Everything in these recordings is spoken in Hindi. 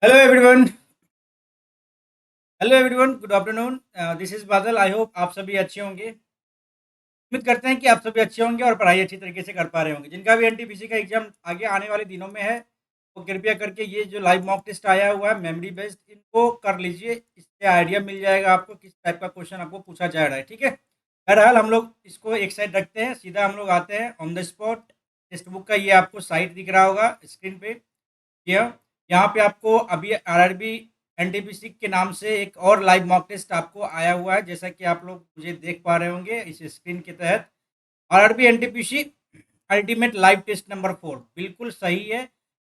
Hello everyone. Hello everyone, good afternoon. This is Badal. I hope आप सभी अच्छे होंगे। उम्मीद करते हैं कि आप सभी अच्छे होंगे और पढ़ाई अच्छी तरीके से कर पा रहे होंगे। जिनका भी एनटीपीसी का एग्जाम आगे आने वाले दिनों में है, वो कृपया करके ये जो लाइव मॉक टेस्ट आया हुआ है मेमोरी बेस्ड, इनको कर लीजिए। इससे आइडिया मिल जाएगा आपको किस टाइप का क्वेश्चन आपको पूछा जा रहा है। ठीक है, बहरहाल हम लोग इसको एक साइड रखते हैं, सीधा हम लोग आते हैं on the spot. Text book का ये आपको साइट दिख रहा होगा स्क्रीन पे। यह यहाँ पे आपको अभी आरआरबी एनटीपीसी के नाम से एक और लाइव मॉक टेस्ट आपको आया हुआ है, जैसा कि आप लोग मुझे देख पा रहे होंगे इस स्क्रीन के तहत। RRB NTPC ultimate live test number 4 बिल्कुल सही है।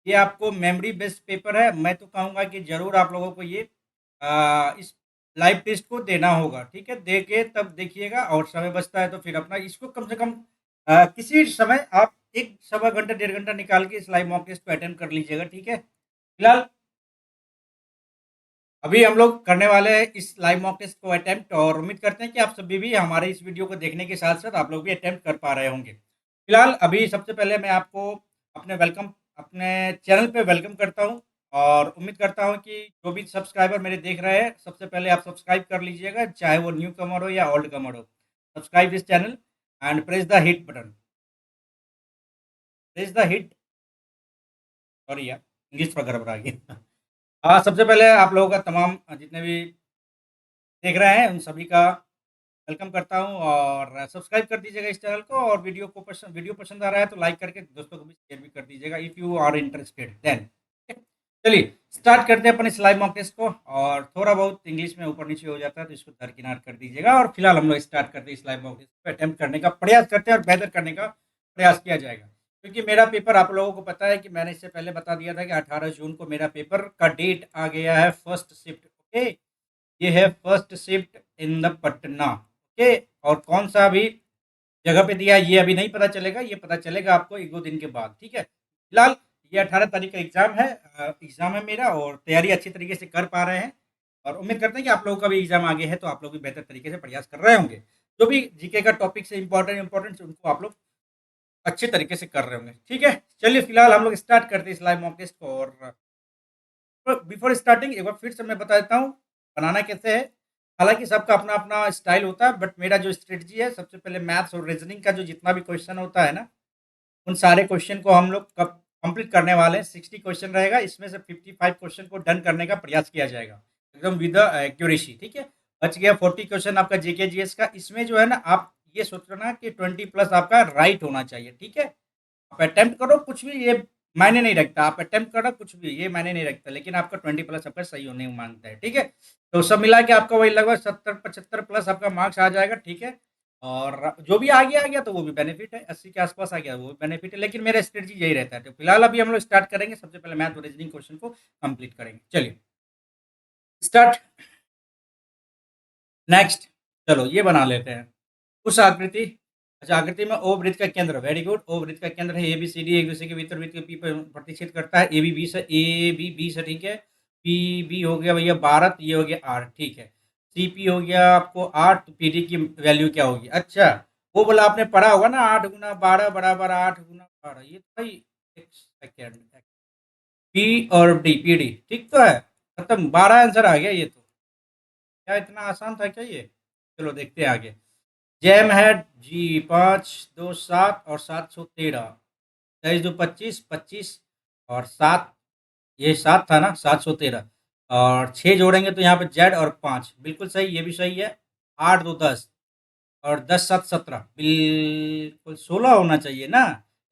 ये आपको मेमोरी बेस्ड पेपर है। मैं तो कहूँगा कि ज़रूर आप लोगों को ये इस लाइव टेस्ट को देना होगा। ठीक है, दे के तब देखिएगा, और समय बचता है तो फिर अपना इसको कम से कम किसी समय आप एक सवा घंटा 1.5 घंटा निकाल के इस लाइव मॉक टेस्ट को अटेंड कर लीजिएगा। ठीक है, फिलहाल अभी हम लोग करने वाले हैं इस लाइव मॉक टेस्ट को अटेम्प्ट, और उम्मीद करते हैं कि आप सभी भी हमारे इस वीडियो को देखने के साथ साथ आप लोग भी अटेम्प्ट कर पा रहे होंगे। फिलहाल अभी सबसे पहले मैं आपको अपने चैनल पे वेलकम करता हूं, और उम्मीद करता हूं कि जो भी सब्सक्राइबर मेरे देख रहे हैं, सबसे पहले आप सब्सक्राइब कर लीजिएगा, चाहे वो न्यू कमर हो या ओल्ड कमर हो। Subscribe this channel and press the hit button. Press the hit, sorry यार, इंग्लिश थोड़ा गड़बड़ा गया। हाँ, सबसे पहले आप लोगों का तमाम जितने भी देख रहे हैं उन सभी का वेलकम करता हूं, और सब्सक्राइब कर दीजिएगा इस चैनल को, और वीडियो पसंद आ रहा है तो लाइक करके दोस्तों को भी शेयर भी कर दीजिएगा if you are interested then. चलिए स्टार्ट करते हैं अपन इस लाइव मॉक टेस्ट को। और थोड़ा बहुत इंग्लिश में ऊपर नीचे हो जाता है तो इसको दरकिनार कर दीजिएगा, और फिलहाल हम लोग स्टार्ट करते हैं इस लाइव मॉक टेस्ट को अटेम्प्ट करने का प्रयास करते हैं, और बेहतर करने का प्रयास किया जाएगा। क्योंकि मेरा पेपर आप लोगों को पता है कि मैंने इससे पहले बता दिया था कि 18 जून को मेरा पेपर का डेट आ गया है, फर्स्ट शिफ्ट। ओके, ये है first shift in the Patna. Okay, और कौन सा अभी जगह पे दिया है ये अभी नहीं पता चलेगा, ये पता चलेगा आपको एक दो दिन के बाद। ठीक है, फिलहाल ये 18 तारीख का एग्जाम है। एग्जाम है मेरा, और तैयारी अच्छी तरीके से कर पा रहे हैं, और उम्मीद करते हैं कि आप लोगों का भी एग्जाम आगे है तो आप लोग भी बेहतर तरीके से प्रयास कर रहे होंगे। जो भी जीके का टॉपिक से इंपॉर्टेंट उनको आप लोग अच्छे तरीके से कर रहे होंगे। ठीक है, चलिए फिलहाल हम लोग स्टार्ट करते हैं इस लाइव मॉक टेस्ट को। और बिफोर स्टार्टिंग एक बार फिर से मैं बता देता हूँ बनाना कैसे है। हालांकि सबका अपना अपना स्टाइल होता है, बट मेरा जो स्ट्रेटजी है, सबसे पहले मैथ्स और रीजनिंग का जो जितना भी क्वेश्चन होता है ना, उन सारे क्वेश्चन को हम लोग कब कंप्लीट करने वाले हैं। 60 क्वेश्चन रहेगा, इसमें से 55 क्वेश्चन को डन करने का प्रयास किया जाएगा एकदम विद एक्यूरेसी। ठीक है, बच गया 40 क्वेश्चन आपका जीके जीएस का। इसमें जो है ना, आप ये सोचना कि 20+ आपका राइट होना चाहिए। ठीक है, आप अटेम्प्ट करो कुछ भी, ये मायने नहीं रखता। आप अटेम्प्ट करो कुछ भी, ये मायने नहीं रखता, लेकिन आपका 20+ आपका सही होने मांगता है। ठीक है, तो सब मिला के आपका वही लगभग 70-75+ आपका मार्क्स आ जाएगा। ठीक है, और जो भी आगे आ गया तो वो भी बेनिफिट है, 80 के आसपास आ गया वो भी बेनिफिट है, लेकिन मेरा स्ट्रेटजी यही रहता है। तो फिलहाल अभी हम लोग स्टार्ट करेंगे, सबसे पहले मैथ और रीजनिंग क्वेश्चन को कंप्लीट करेंगे। चलिए स्टार्ट। नेक्स्ट, चलो ये बना लेते हैं उस आकृति। अच्छा, आकृति में ओ वृत्त का केंद्र, वेरी गुड। ओ वृत्त का केंद्र है ए बी सी डी, एक दूसरे के भीतर वृत्त के पी पर प्रतिच्छेद करता है। ए बी बी से, ए बी बी से, ठीक है। पी बी हो गया भैया 12, तो ये हो गया 8। ठीक है, सी पी हो गया आपको 8, तो पी डी की वैल्यू क्या होगी? अच्छा, वो बोला आपने पढ़ा होगा ना, 8 × 12 बराबर 8 × 12। ये तो भाई एक सेकेंड, पी और डी, पी डी ठीक तो है, खत्म, 12 आंसर आ गया ये तो। क्या इतना आसान था क्या ये? चलो देखते हैं आगे। जैम है जी 5 2 7 और 713, 23 2 25, 25 और 7, ये 7 था ना, 713, और 6 जोड़ेंगे तो यहाँ पे जेड और 5 बिल्कुल सही, ये भी सही है। 8 2 10 और 10 7 17, बिल्कुल 16 होना चाहिए ना,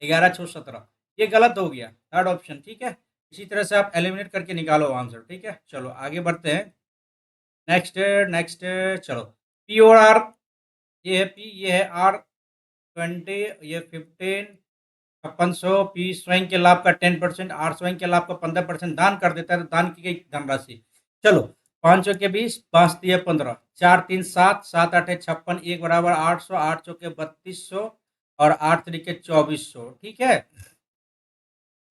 11 6 17, ये गलत हो गया थर्ड ऑप्शन। ठीक है, इसी तरह से आप एलिमिनेट करके निकालो आंसर। ठीक है, चलो आगे बढ़ते हैं। नेक्स्ट, नेक्स्ट, चलो पी और आर, ये है पी, ये है आर 20, ये 15, 5600। पी स्वयं के लाभ का 10%, आर स्वयं के लाभ का 15% दान कर देता है, तो दान की गई धनराशि। चलो 5 के 20, 5 × 3 = 15, 4 3 7, 7 8 56, एक बराबर 800, 8 × 3200 और 8 × 3 = 2400। ठीक है,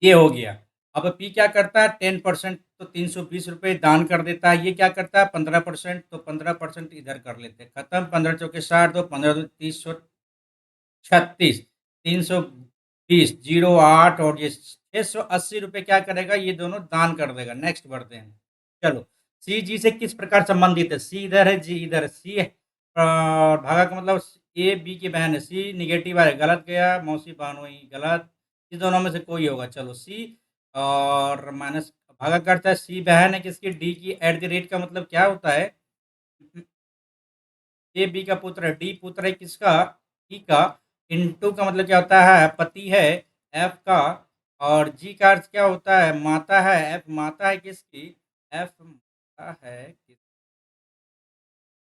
ये हो गया। अब पी क्या करता है? 10%, तो 320 रुपये दान कर देता है। ये क्या करता है? 15%, तो 15% इधर कर लेते हैं, खत्म। 15 × 4 = 60, दो 15 2 = 30, 36, 320 20, 0, 8 और ये 680 रुपये क्या करेगा, ये दोनों दान कर देगा। नेक्स्ट बढ़ते हैं। चलो, सी जी से किस प्रकार संबंधित है? सी इधर है, जी इधर है। सी है भागा का मतलब ए बी की बहन है। सी निगेटिव है, गलत गया। मौसी बहन हुई, गलत। इस दोनों में से कोई होगा। चलो, सी और माइनस भागा करता है। सी बहन है किसकी? डी की। एट द रेट का मतलब क्या होता है? ए बी का पुत्र है, डी पुत्र है किसका? ई का। इनटू का मतलब क्या होता है? पति है एफ का। और जी का अर्थ क्या होता है? माता है। एफ माता है किसकी? एफ माता है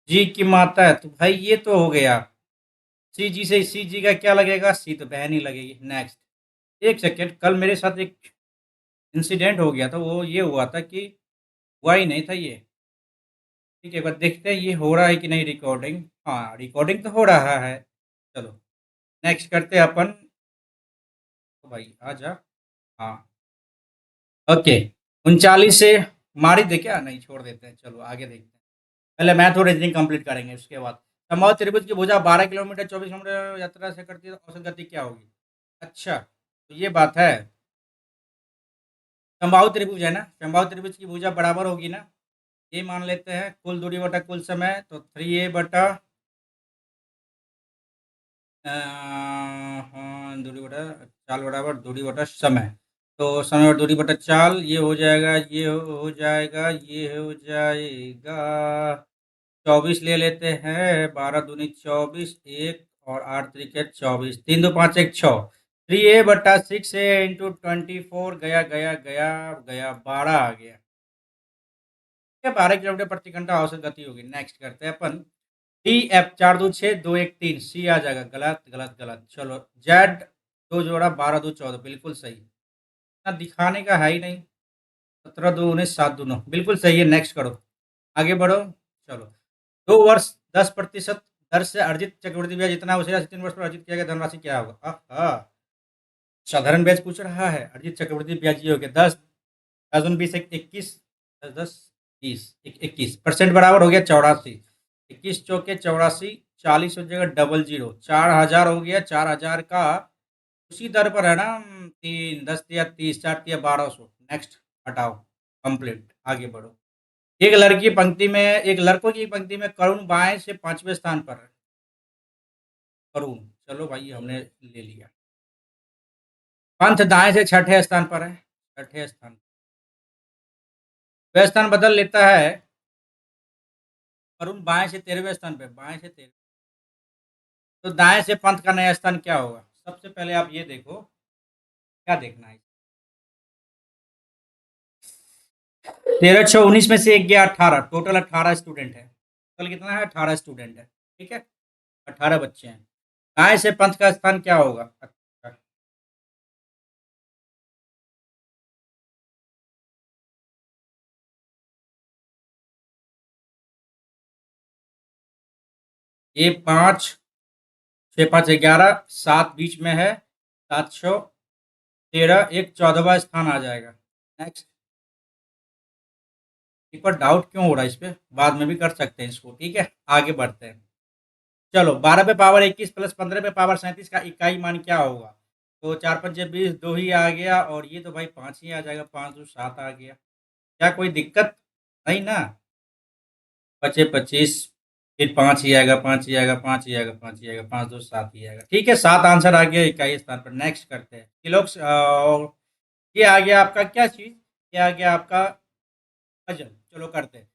जी की माता है। तो भाई ये तो हो गया। सी जी से सी जी का क्या लगेगा? सी तो बहन ही लगेगी। नेक्स्ट। एक सेकेंड, कल मेरे साथ एक इंसिडेंट हो गया था। वो ये हुआ था कि हुआ ही नहीं था ये। ठीक है, एक बार देखते हैं ये हो रहा है कि नहीं रिकॉर्डिंग। हाँ, रिकॉर्डिंग तो हो रहा है। चलो, नेक्स्ट करते हैं अपन। तो भाई आ जा। हाँ, ओके। 39 से मार ही दे क्या? नहीं, छोड़ देते हैं। चलो आगे देखते हैं। पहले मैथ और रीजनिंग कंप्लीट करेंगे, उसके बाद। समबाहु त्रिभुज की भुजा 12 किलोमीटर 24 किलोमीटर यात्रा से करती है तो औसत गति क्या होगी? अच्छा, तो ये बात है। समबाहु त्रिभुज है ना, समबाहु त्रिभुज की भुजा बराबर होगी ना। ये मान लेते हैं कुल दूरी बटा कुल समय, तो 3a बटा हाँ, दूरी बटा चाल बराबर दूरी बटा समय। तो समय और दूरी बटा चाल, ये हो जाएगा, ये हो जाएगा, ये हो जाएगा। 24 ले लेते हैं। 12 दूनी 24, एक और 8 त्रिके 24, 3 2 5 1 6। 3a/6a × 24 गया गया गया गया, 12 आ गया। 12 किलोमीटर प्रति घंटा औसत गति होगी। नेक्स्ट करते हैं अपन। डी एफ 4 2 6 2 1 3, सी आ जाएगा। गलत गलत गलत। चलो, जेड 2 जोड़ा 12 2 14, बिल्कुल सही। ना दिखाने का है ही नहीं। 17 2 19 7 2 9, बिल्कुल सही है। नेक्स्ट करो, आगे बढ़ो। चलो, 2 वर्ष 10% दर से अर्जित चक्रवृद्धि ब्याज जितना उसे 3 वर्ष पर अर्जित किया गया धनराशि क्या होगा? साधारण ब्याज पूछ रहा है, अर्जित चक्रवृद्धि ब्याज ये हो गया 10। 10 20 21, 10 10 20 21 21% बराबर हो गया 84। 21 चौके 84, 40 हो जाएगा डबल जीरो। 4000 हो गया। 4000 का उसी दर पर है ना। 3 10 या 30, 4 या 1200। नेक्स्ट हटाओ, कंप्लीट, आगे बढ़ो। एक लड़कों की पंक्ति में करुण बाएं से 5वें स्थान पर है। करुण, चलो भाई हमने ले लिया। पंथ दाएं से 6ठे स्थान पर है। 6ठे स्थान, वह स्थान बदल लेता है। करुण बाएं से 13वें स्थान पे, बाएं से 13। तो दाएं से पंथ का नया स्थान क्या होगा? सबसे पहले आप ये देखो, क्या देखना है। 13 6 19 में से एक गया 18, टोटल 18 स्टूडेंट है। टोटल कितना है? 18 स्टूडेंट है। ठीक है, 18 बच्चे हैं। दाएं से पंथ का स्थान क्या होगा? अच्छा, ये 5 6 5 11, 7 बीच में है। 713, एक 14वां स्थान आ जाएगा। नेक्स्ट। एक बार डाउट क्यों हो रहा है इस पे? बाद में भी कर सकते हैं इसको। ठीक है, आगे बढ़ते हैं। चलो, 12 पे पावर 21 प्लस 15 पे पावर 37 का इकाई मान क्या होगा? तो 4 5 20, 2 ही आ गया। और ये तो भाई 5 ही आ जाएगा। 5 2 7 आ गया। क्या कोई दिक्कत? नहीं ना। 25 फिर 5 ही आएगा, 5 ही आएगा, 5 ही आएगा, 5 ही आएगा, 5 2 7 ही आएगा। ठीक है, 7 आंसर आ गया इकाई स्थान पर। नेक्स्ट करते हैं कि लोग ये आ गया आपका क्या चीज? ये आ गया आपका वजन। चलो करते हैं।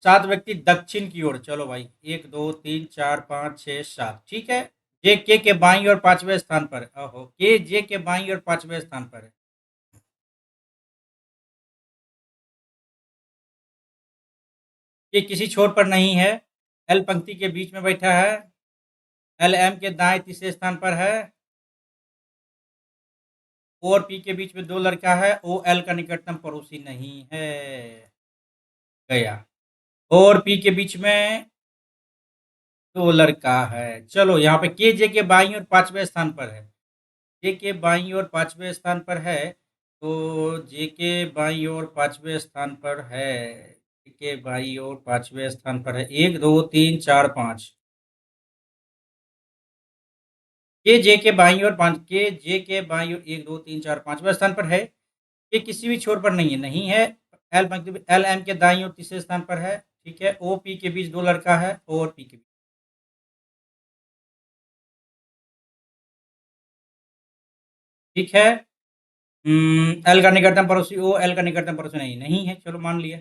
7 व्यक्ति दक्षिण की ओर, चलो भाई, 1 2 3 4 5 6 7। ठीक है, जे के बाईं और 5वें स्थान पर है। ओहो, के जे के बाईं और 5वें स्थान पर है। ये किसी छोर पर नहीं है। एल पंक्ति के बीच में बैठा है। एल एम के दाएं तीसरे स्थान पर है। ओ और पी के बीच में 2 लड़का है। ओ एल का निकटतम पड़ोसी नहीं है। गया। ओ और पी के बीच में 2 लड़का है। चलो, यहाँ पे के जे के बाईं और 5वें स्थान पर है। जे के बाईं और 5वें स्थान पर है। तो जे के बाईं और 5वें स्थान पर है। जे के बाईं और 5वें स्थान पर है। 1 2 3 4 5। के जे के बाईं ओर 5 के जे के बाईं ओर 1 2 3 4 5वें स्थान पर है। ये किसी भी छोर पर नहीं है। एल मतलब एल एम के दाईं ओर तीसरे स्थान पर है। ठीक है, ओ पी के बीच 2 लड़का है, ओ और पी के बीच। ठीक है। एल का निकटतम पड़ोसी ओ, एल का निकटतम पड़ोसी नहीं है, चलो मान लिया।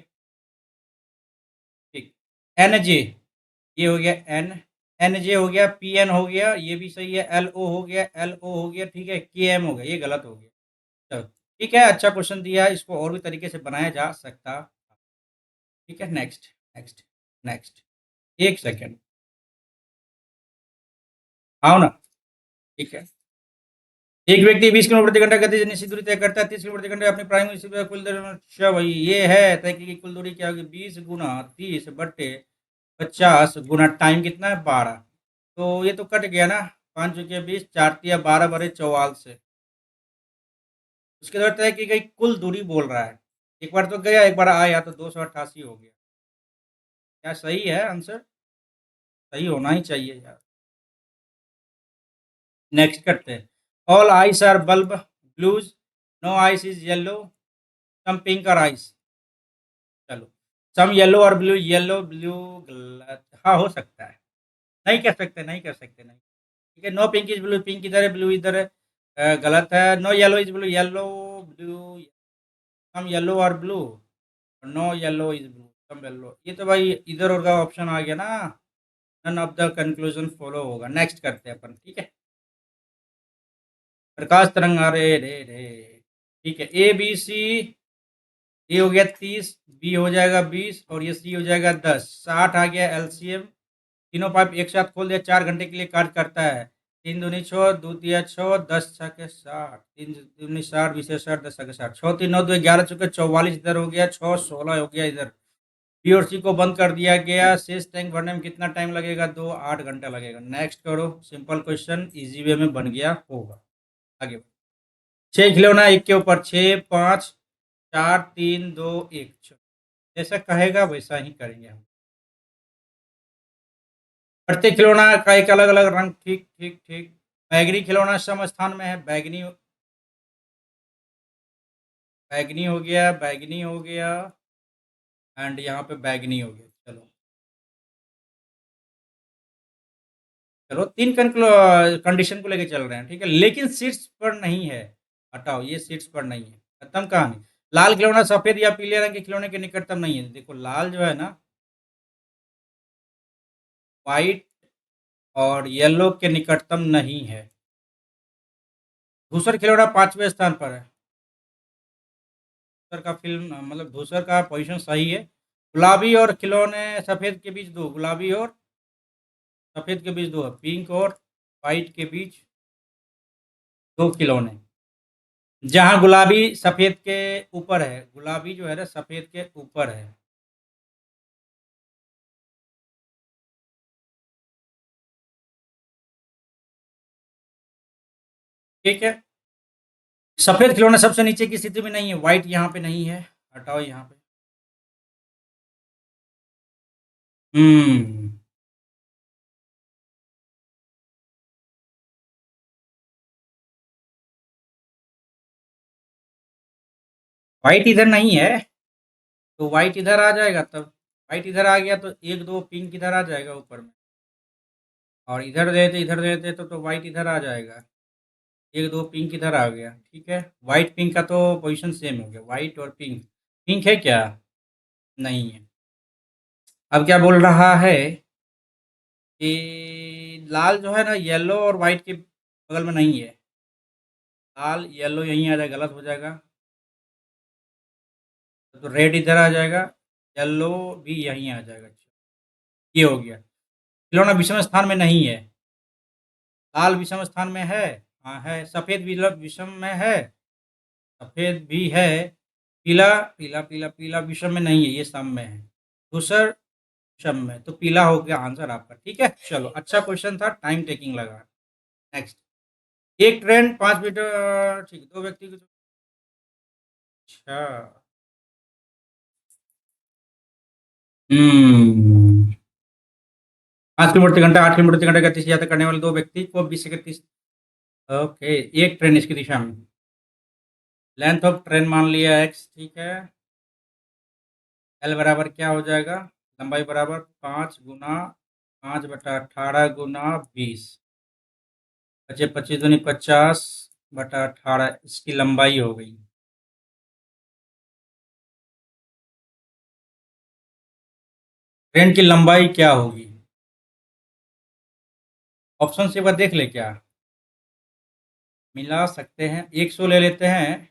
ठीक। एन जे, ये हो गया एन, एन जे हो गया, पी एन हो गया, ये भी सही है, एल ओ हो गया, एल ओ हो गया, ठीक है, के एम हो गया, ये गलत हो गया। चलो ठीक है, अच्छा क्वेश्चन दिया है, इसको और भी तरीके से बनाया जा सकता। ठीक है, नेक्स्ट नेक्स्ट नेक्स्ट। एक सेकेंड, आओ ना। ठीक है। एक व्यक्ति 20 किलोमीटर प्रति घंटा गति से निश्चित दूरी तय करता है, 30 किलोमीटर प्रति घंटा अपनी प्राइमरी स्पीड पर कुल दूरी। अच्छा भाई, ये है तय की कुल दूरी क्या होगी? 20 गुना 30 बट्टे 50 गुना टाइम कितना है? 12। तो ये तो कट गया ना, 5 चुके 20, 4 तिया 12 बड़े 44 से। उसके बाद तय की गई कुल दूरी बोल रहा है। एक बार तो गया, एक बार आया, तो 288 हो गया। क्या सही है आंसर? सही होना ही चाहिए यार। नेक्स्ट करते हैं। All ice are bulb blues, no ice is yellow, some pink are ice. चलो, सम येलो और ब्लू, येलो ब्लू गलत, हाँ हो सकता है। नहीं कर सकते, नहीं कर सकते, नहीं। ठीक है, no pink is blue, pink इधर है, ब्लू इधर है, गलत है। No yellow is blue, yellow blue, some yellow और blue, no yellow is blue, some yellow. ये तो भाई इधर और का ऑप्शन आ गया ना, none of the conclusion follow होगा। नेक्स्ट करते हैं अपन, ठीक है। प्रकाश तरंग, अरे रे रे। ठीक है, ए बी सी, ए हो गया 30, बी हो जाएगा 20 और ये सी हो जाएगा 10, 60 आ गया एलसीएम। तीनों पाइप एक साथ खोल दिया, 4 घंटे के लिए कार्य करता है। 3 दूनी 6, 2 तिया 6, 10 छके 60, 3 दूनी 60, 20 60, 10 छके 60, 6 3 9 2 11 चुके 44 इधर हो गया, 6 16 हो गया इधर। बी और सी को बंद कर दिया गया। शेष टैंक भरने में कितना टाइम लगेगा? 2 8 घंटा लगेगा। नेक्स्ट करो, सिंपल क्वेश्चन, इजी वे में बन गया होगा। आगे 6 खिलौना एक के ऊपर 6 5 4 3 2 1। जैसा कहेगा वैसा ही करेंगे हम। प्रत्येक खिलौना का एक अलग अलग रंग, ठीक ठीक ठीक। बैगनी खिलौना सम स्थान में है, बैगनी, बैगनी हो गया, बैगनी हो गया, एंड यहाँ पे बैगनी हो गया। चलो चलो, तीन कंडीशन को लेके चल रहे हैं, ठीक है, लेकिन सीट्स पर नहीं है। हटाओ, ये सीट्स पर नहीं है, खत्म कहानी। लाल खिलौना सफेद या पीले रंग के खिलौने के निकटतम नहीं है। देखो लाल जो है ना, व्हाइट और येलो के निकटतम नहीं है। धूसर खिलौना 5वें स्थान पर है। धूसर का फिल्म मतलब धूसर का पोजीशन सही है। गुलाबी और खिलौने सफेद के बीच दो, गुलाबी और सफेद के बीच दो है, पिंक और वाइट के बीच दो खिलौने। जहाँ गुलाबी सफेद के ऊपर है, गुलाबी जो है ना सफेद के ऊपर है। ठीक है, सफेद खिलौना सबसे नीचे की स्थिति में नहीं है, व्हाइट यहाँ पे नहीं है। हटाओ यहाँ पे। हम्म। व्हाइट इधर नहीं है, तो व्हाइट इधर आ जाएगा तब। व्हाइट इधर आ गया तो एक दो पिंक इधर आ जाएगा ऊपर में, और इधर देते इधर देते तो व्हाइट इधर आ जाएगा। एक दो पिंक इधर आ गया, ठीक है। व्हाइट पिंक का तो पोजीशन सेम हो गया, व्हाइट और पिंक। पिंक है क्या? नहीं है। अब क्या बोल रहा है कि लाल जो है ना येलो और व्हाइट के बगल में नहीं है। लाल येलो यहीं आ जाएगा, गलत हो जाएगा। तो रेड इधर आ जाएगा, येलो भी यहीं आ जाएगा। अच्छा, ये हो गया। खिलौना विषम स्थान में नहीं है। लाल विषम स्थान में है, हाँ है। सफेद भी विषम में है, सफेद भी है। पीला पीला पीला पीला विषम में नहीं है, ये सम में है। धूसर विषम में, तो पीला हो गया आंसर आपका। ठीक है, चलो अच्छा क्वेश्चन था, टाइम टेकिंग लगा। नेक्स्ट। एक ट्रेन 5 मीटर, ठीक है, दो व्यक्ति को। अच्छा। 5 किलोमीटर प्रति घंटा 8 किलोमीटर प्रति घंटा गति से यात्रा करने वाले दो व्यक्ति को 20 सेकंड 30 ओके, एक ट्रेन इसकी दिशा में। लेंथ ऑफ ट्रेन मान लिया x, ठीक है। एल बराबर क्या हो जाएगा? लंबाई बराबर 5 गुना 5/18 गुना 20। 25 25 दूनी 50/18 इसकी लंबाई हो गई। ट्रेन की लंबाई क्या होगी? ऑप्शन से एक बार देख ले क्या। मिला सकते हैं, 100 ले लेते हैं।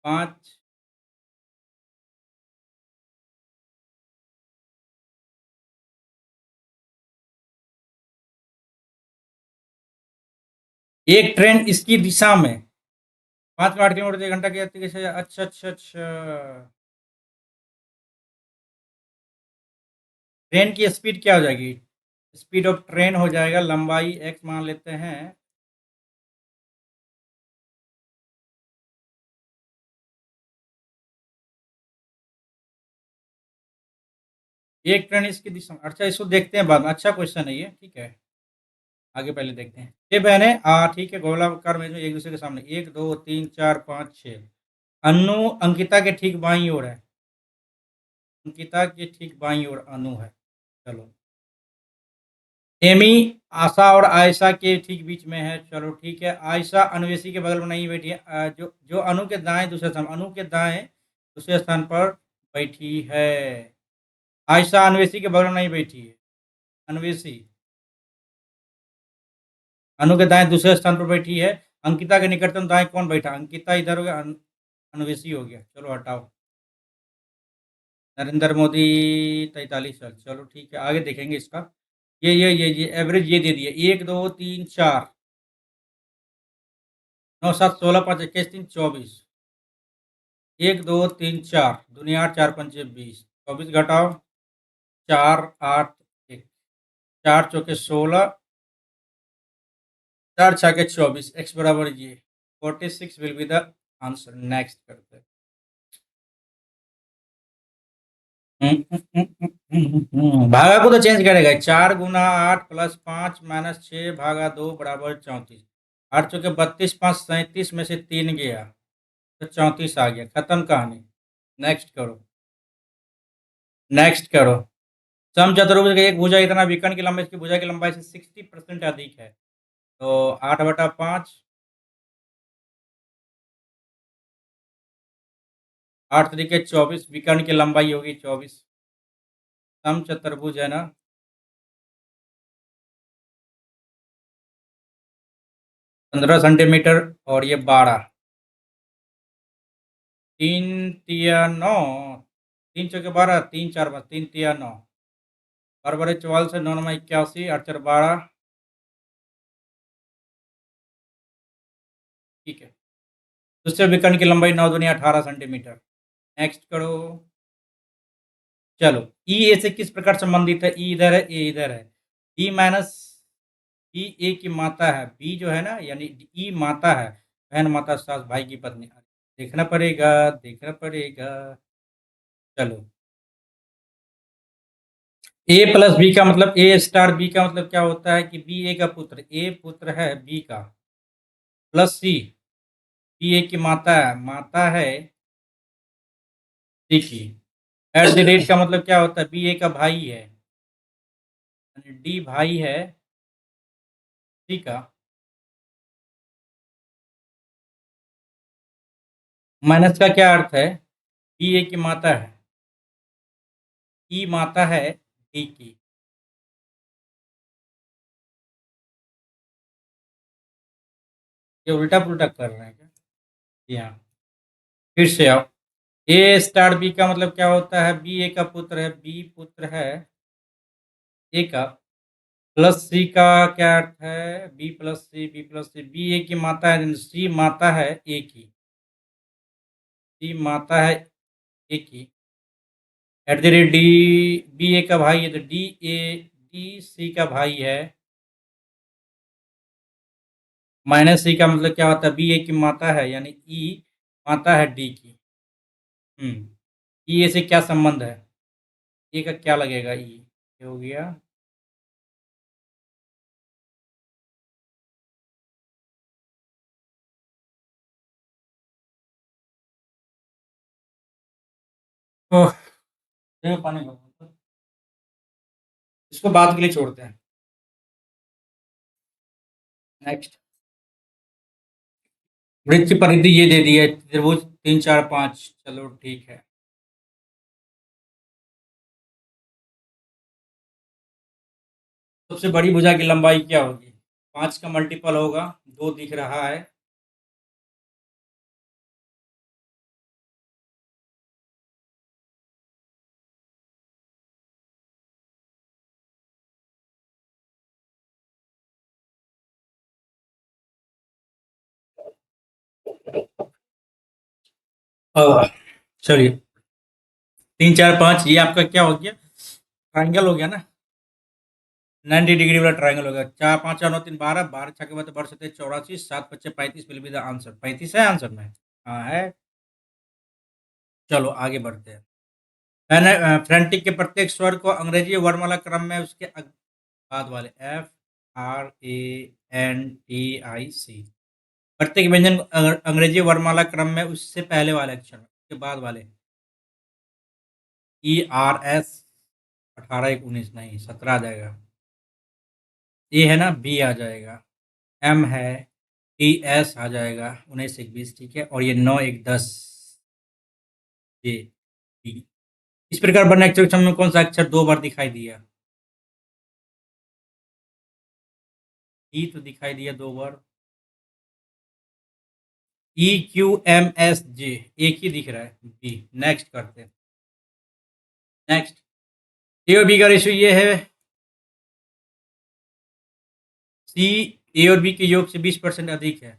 5। एक ट्रेन इसकी दिशा में 5 8 किलोमीटर प्रति घंटा की गति के साथ। अच्छा अच्छा अच्छा। ट्रेन की स्पीड क्या हो जाएगी? स्पीड ऑफ ट्रेन हो जाएगा, लंबाई x मान लेते हैं। एक ट्रेन इसकी दिशा में, अच्छा इसको देखते हैं बाद में, अच्छा क्वेश्चन है ये, ठीक है। आगे पहले देखते हैं। ये बहने ठीक है, गोलाकार में जो एक दूसरे के सामने 1 2 3 4 5 6। अनु अंकिता के ठीक बाईं ओर है। अंकिता के ठीक बाईं ओर अनु है। चलो। एमी आशा और आयशा के ठीक बीच में है। चलो ठीक है। आयशा अन्वेषी के बगल में नहीं बैठी है। जो जो अनु के दाएं दूसरे स्थान, अनु के दाएं दूसरे स्थान पर बैठी है। आयशा अन्वेषी के बगल में नहीं बैठी है। अन्वेषी अनु के दाएं दूसरे स्थान पर बैठी है। अंकिता के निकटतम दाएं कौन बैठा? अंकिता इधर हो गया, अन्वेषी हो गया। चलो हटाओ। नरेंद्र मोदी 43 साल। चलो ठीक है, आगे देखेंगे इसका। ये एवरेज ये दे दिए 1 2 3 4 9 7 16 5 21 3 24। 1 2 3 4 दुनिया 8 4 पंचे 20। 24 घटाओ 4 8 1। 4 चौके 16, 4 छके 24। x बराबर ये 46 will be the answer. Next करते हैं। भागा को तो चेंज करेगा। 4 गुना 8 + 5 - 6 भागा 2 बराबर 34। 8 चौके 32 5 37 में से 3 गया तो 34 आ गया। खत्म कहानी। नेक्स्ट करो। नेक्स्ट करो। समचतुर्भुज का एक भुजा इतना विकर्ण की लंबाई इसकी भुजा की लंबाई से 60% अधिक है। तो 8/5। 8 तरीके 24 विकर्ण की लंबाई होगी 24। समचतुर्भुज है ना। 15 सेंटीमीटर और ये 12। 3 × 9। 3 चौके 12 3 4 5 3 × 9। बारह 44 9 9 81 8 4 12। ठीक है। दूसरे विकर्ण की लंबाई 9 दूनी 18 सेंटीमीटर। नेक्स्ट करो। चलो। ई ए से किस प्रकार संबंधित है? ई इधर है, ए इधर है। ई माइनस ई ए की माता है। बी जो है ना, यानी ई माता है, बहन, माता, सास, भाई की पत्नी। देखना पड़ेगा, देखना पड़ेगा। चलो। ए प्लस बी का मतलब ए स्टार बी का मतलब क्या होता है कि बी ए का पुत्र, ए पुत्र है बी का, प्लस सी, बी ए की माता है, माता है सी की। एट द रेट का मतलब क्या होता है? बी ए का भाई है, यानी डी भाई है सी का। माइनस का क्या अर्थ है? बी ए की माता है, ई माता है डी की। ये उल्टा पुल्टा कर रहे हैं क्या? जी हाँ। फिर से आओ। ए स्टार बी का मतलब क्या होता है? बी ए का पुत्र है, बी पुत्र है ए का, प्लस सी का क्या अर्थ है? बी प्लस सी, बी प्लस सी, बी ए की माता है, सी माता है ए की, सी माता है ए की। At the rate D, B A का भाई है तो डी ए, डी सी का भाई है। माइनस सी का मतलब क्या होता है? बी ए की माता है, यानी ई माता है डी की। ई ए से क्या संबंध है? ए का क्या लगेगा? ई ये हो गया। ओह! देखो पानी भरो। इसको बाद के लिए छोड़ते हैं। नेक्स्ट। वृत्त की परिधि ये दे दी है, त्रिभुज 3, 4, 5। चलो ठीक है। सबसे बड़ी भुजा की लंबाई क्या होगी? 5 का मल्टीपल होगा, 2 दिख रहा है। चलिए, 3, 4, 5 ये आपका क्या हो गया? ट्रायंगल हो गया ना? 90 डिग्री वाला ट्रायंगल हो गया। 4, 5, 4, 9, 3, 12, 12 छक्के में तो 12 सत्ते 84, 7 पच्चे 35 विल बी द आंसर। 35 है आंसर में? हाँ है। चलो आगे बढ़ते हैं। मैंने फ्रेंटिक के प्रत्येक स्वर को अंग्रेजी वर्णमाला क्रम में उसके बाद वाले F R A N T I C. प्रत्येक व्यंजन अंग्रेजी वर्णमाला क्रम में उससे पहले वाले अक्षर के बाद वाले ई आर एस 18, 1, 19 नहीं 17 आ जाएगा। ए है ना, बी आ जाएगा। एम है, टी एस आ जाएगा 19, 1, 20 ठीक है। और ये 9, 1, 10 ये टी। इस प्रकार वर्ण अक्षर में कौन सा अक्षर 2 बार दिखाई दिया? ई तो दिखाई दिया 2 बार। E Q M S J एक ही दिख रहा है। बी। नेक्स्ट करते हैं। नेक्स्ट। ए और बी का रेशियो ये है। सी ए और बी के योग से 20% अधिक है।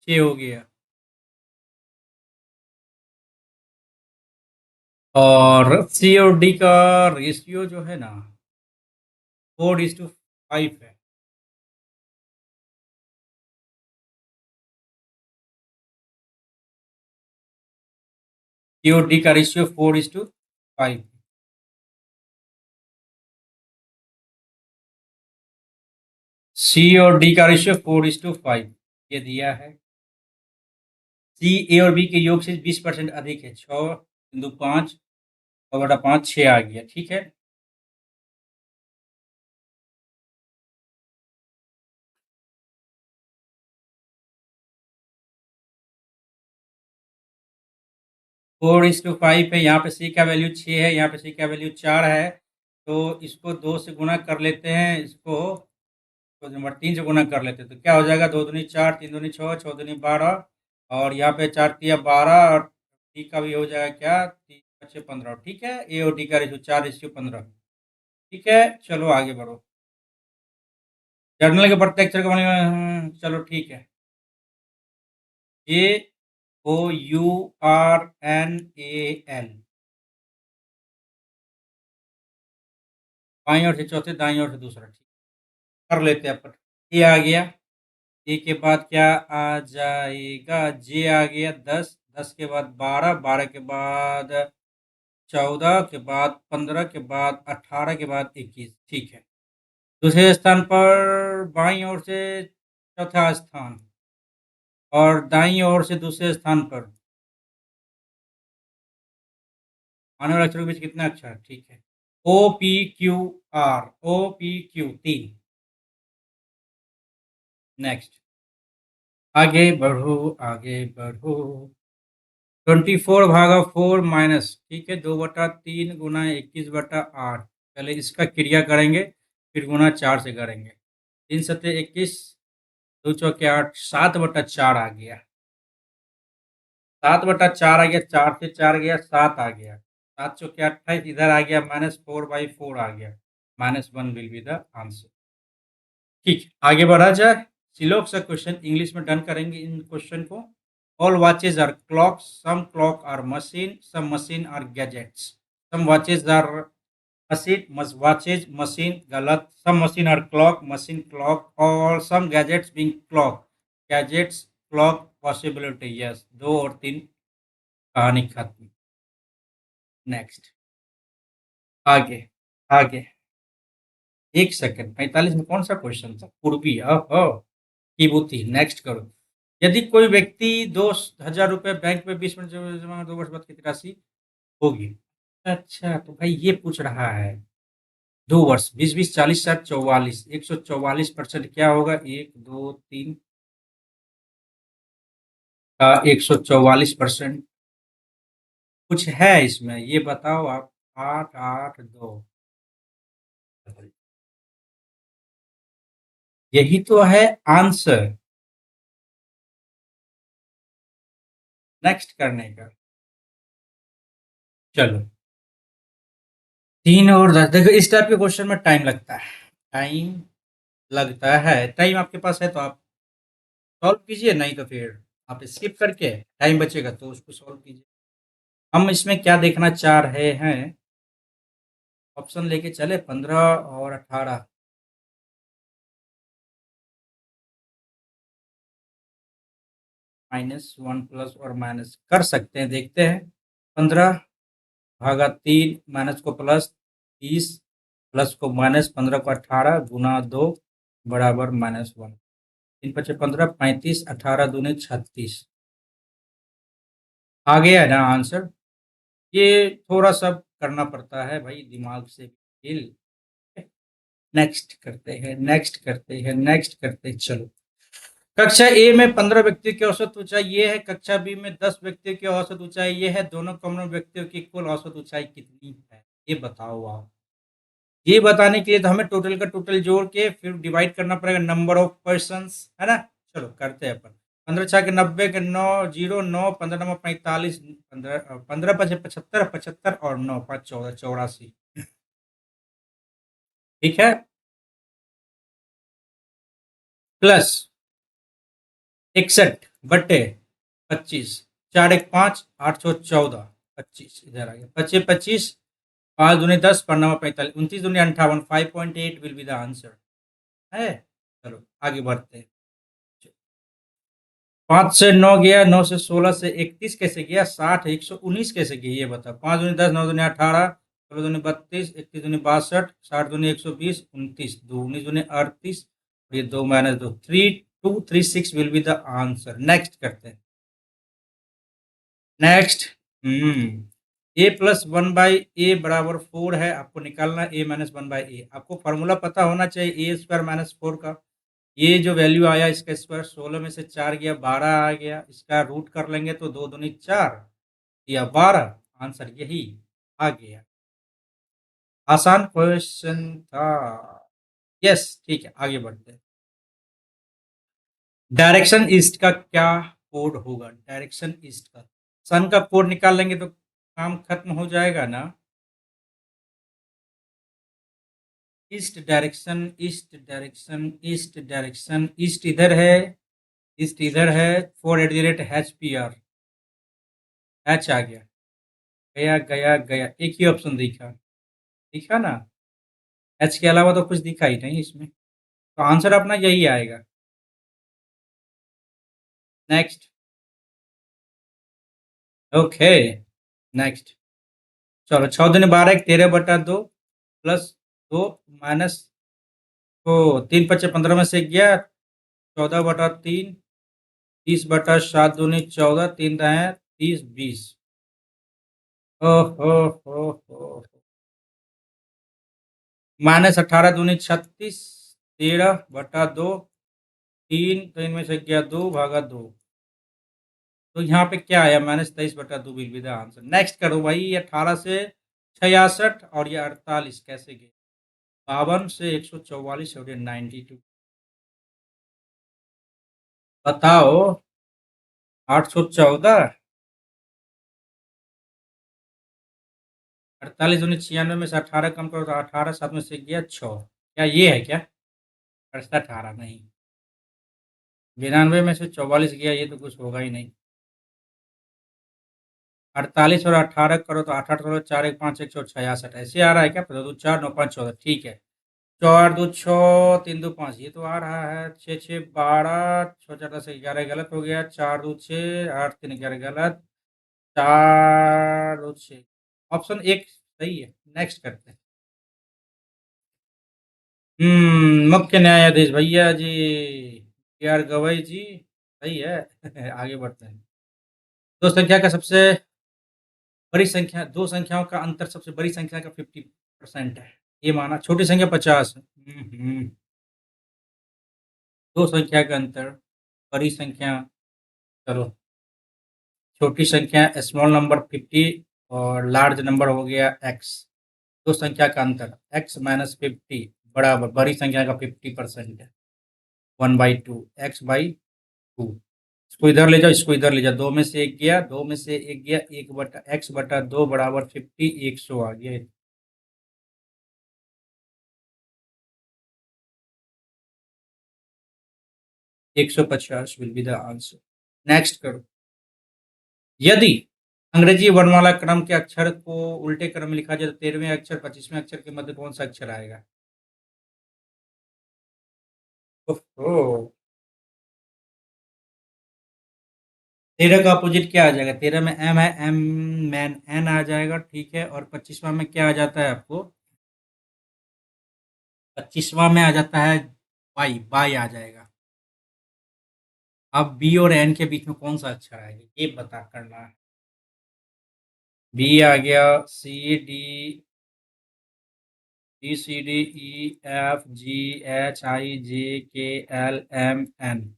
6 हो गया। और सी और डी का रेशियो जो है ना 4:5 है। सी और डी का रेशियो 4:5। सी और डी का रेशियो 4:5 ये दिया है। सी ए और बी के योग से 20% अधिक है। 6 बिंदु 5 बटा 5 6 आ गया ठीक है। फोर इज टू फाइव है। यहाँ पे सी का वैल्यू 6 है, यहाँ पे सी का वैल्यू 4 है। तो इसको 2 से गुना कर लेते हैं। इसको तो नंबर 3 से गुना कर लेते हैं तो क्या हो जाएगा? 2 दूनी 4, 3 दूनी 6, 6 दूनी 12। और यहाँ पे 4 तिया 12 और डी का भी हो जाएगा क्या? 3 5 15 ठीक है। ए और डी का रेशियो 4:15 ठीक है। चलो आगे बढ़ो। जर्नल के प्रत्येक अक्षर का चलो ठीक है। A O U R N A L. बाईं ओर से चौथे, दाईं ओर से दूसरा ठीक कर लेते हैं अपन। ए आ गया। ए के बाद क्या आ जाएगा? जे आ गया 10, 10 के बाद 12, 12 के बाद 14 के बाद 15 के बाद 18 के बाद 21 ठीक है। दूसरे स्थान पर बाईं ओर से चौथा स्थान और दाईं ओर से दूसरे स्थान पर आने वाले अक्षरों के बीच कितने अक्षर ठीक है। O P Q R, O P Q 3। Next. आगे बढ़ो, आगे बढ़ो। 24/4 माइनस ठीक है 2/3 गुना 21/8। पहले इसका क्रिया करेंगे फिर गुना 4 से करेंगे। 3 सत्ते 21, 2 चौके 8, 7/4 आ गया। 7/4 आ गया। 4 से 4 गया 7 आ गया। 7 चौके 28 इधर आ गया -4/4 आ गया। -1 विल बी द आंसर। ठीक आगे बढ़ा जाए। सिलोक सा क्वेश्चन इंग्लिश में डन करेंगे इन क्वेश्चन को। All watches are clocks, some clock are machine, some machine are gadgets. Some watches are machine, watches machine गलत। Some machine are clock, machine clock. और some gadgets being clock, gadgets clock. Possibility yes. 2 और 3 कहानी खत्म। नेक्स्ट। आगे आगे। एक सेकंड, 45 में कौन सा क्वेश्चन था? पूर्वी। ओहो की बुद्धि। नेक्स्ट करो। यदि कोई व्यक्ति 2,000 रुपये बैंक में 20 मिनट जमा 2 वर्ष बाद कितनी राशि होगी? अच्छा, तो भाई ये पूछ रहा है। 2 वर्ष 20-20 40-60 44 144% क्या होगा? 1 2 3 का 144%। कुछ है इसमें, ये बताओ आप। 8 8 2 यही तो है आंसर। नेक्स्ट करने का। चलो, 3 और 10। देखो, इस टाइप के क्वेश्चन में टाइम लगता है। टाइम लगता है। टाइम आपके पास है तो आप सॉल्व कीजिए, नहीं तो फिर आप स्किप करके टाइम बचेगा तो उसको सॉल्व कीजिए। हम इसमें क्या देखना चाह रहे हैं? ऑप्शन लेके चले 15 और 18। -1 प्लस और माइनस कर सकते हैं, देखते हैं। 15/3 माइनस को प्लस 30 प्लस को माइनस 15 को 18 गुना 2 बराबर -1। 3×5 = 15 35 18 दूनी 36। आ गया है ना आंसर? ये थोड़ा सा करना पड़ता है भाई, दिमाग से खेल। नेक्स्ट करते हैं, नेक्स्ट करते हैं, नेक्स्ट करते हैं। चलो, कक्षा ए में 15 व्यक्तियों की औसत ऊंचाई ये है, कक्षा बी में 10 व्यक्तियों की औसत ऊंचाई ये है, दोनों कमरों में व्यक्तियों की कुल औसत ऊंचाई कितनी है? ये बताओ आप। ये बताने के लिए तो हमें टोटल का टोटल जोड़ के फिर डिवाइड करना पड़ेगा नंबर ऑफ पर्सन्स, है ना? चलो करते हैं अपन। 15×4 = 90 के 9 0 9 15 9 45 15 15 5 75 75 और 9 5 14 84। ठीक है, प्लस 61/25। 4 1 5 8 6 14 25 इधर आ गया। 25 25 5 दूनी 10 9 45 29 दूनी 58 5.8 विल बी द आंसर है। चलो आगे बढ़ते हैं। 5 से 9 गया, 9 से 16 से 31 कैसे गया, 60 119 कैसे गया ये बताओ। 5 दूनी 10 9 दूनी 18 16 दूनी 32 31 दूनी 62 60 दूनी 120 29 2 19 दूनी 38 ये 2 - 2 3236 will be the answer. Next करते हैं। नेक्स्ट। ए प्लस 1/a = 4 है, आपको निकालना a - 1/a। आपको फॉर्मूला पता होना चाहिए a² - 4 का। ये जो वैल्यू आया इसका स्क्वायर, 16 में से 4 गया 12 आ गया, इसका रूट कर लेंगे तो 2 दूनी 4 या 12। आंसर यही आ गया। आसान क्वेश्चन था। यस, ठीक है, आगे बढ़ते हैं। डायरेक्शन ईस्ट का क्या कोड होगा? डायरेक्शन ईस्ट का सन का कोड निकाल लेंगे तो काम खत्म हो जाएगा ना। East direction, east direction, east direction. East इधर है, ईस्ट इधर है। 4 @ एच आ गया। गया गया गया, एक ही ऑप्शन दिखा। दिखा ना? एच के अलावा तो कुछ दिखा ही नहीं इसमें, तो आंसर अपना यही आएगा। नेक्स्ट। Okay, next. चलो, 6 दूनी 12 1 13/2 प्लस 2 माइनस तो 3×5 = 15 में से गया 14/3 30/7 दूनी 14 3 दाएं 30 20। ओहो हो -18 दूनी 36 13/2 3 तो इनमें से गया 2/2। तो यहाँ पे क्या आया? -23/2 will be the answer. Next करो भाई। ये 18 से 66 और ये 48 कैसे गए? 52 से 144 और ये 92। बताओ। 814 48 दूनी 96 में से 18 कम करो तो 18 7 में से गया 6। क्या ये है क्या? 18 नहीं। 92 में से 44 गया, ये तो कुछ होगा ही नहीं। 48 और 18 करो तो 8 8 करो 4 1 5 166 ऐसे आ रहा है क्या? 2 2 4 9 5 14। ठीक है। 4 2 6 3 2 5 ये तो आ रहा है। 6 6 12 6 4 10 11 गलत हो गया। 4 2 6 8 3 11 गलत। 4 2 6 ऑप्शन एक सही है। नेक्स्ट करते हैं। मुख्य न्यायाधीश भैया जी, के आर गवई जी। सही है। आगे बढ़ते हैं। दो संख्या का सबसे बड़ी संख्या, दो संख्याओं का अंतर सबसे बड़ी संख्या का 50% है। ये माना। छोटी संख्या 50 है। दो संख्या का अंतर, बड़ी संख्या, चलो, छोटी संख्या स्मॉल नंबर 50 और लार्ज नंबर हो गया x। दो संख्या का अंतर x माइनस 50 बराबर बड़ी संख्या का 50% है। 1/2 x बाई 2। इसको इधर ले जाओ, इसको इधर ले जाओ। दो में से एक गया, दो में से एक गया, 1/x/2 बराबर 50, 100 आ गया। 150 will be the answer. Next करो। यदि अंग्रेजी वर्णमाला क्रम के अक्षर को उल्टे क्रम में लिखा जाए तो 13वें अक्षर 25वें अक्षर के मध्य कौन सा अक्षर आएगा? ओहो। 13 का अपोजिट क्या आ जाएगा? 13 में एम है, एम मैन एन आ जाएगा, ठीक है। और 25वां में क्या आ जाता है आपको? 25वां में आ जाता है बाई, बाई आ जाएगा। अब बी और एन के बीच में कौन सा अक्षर आएगा ये बता करना है। बी आ गया, C D, B C D E F G H I J K L M N.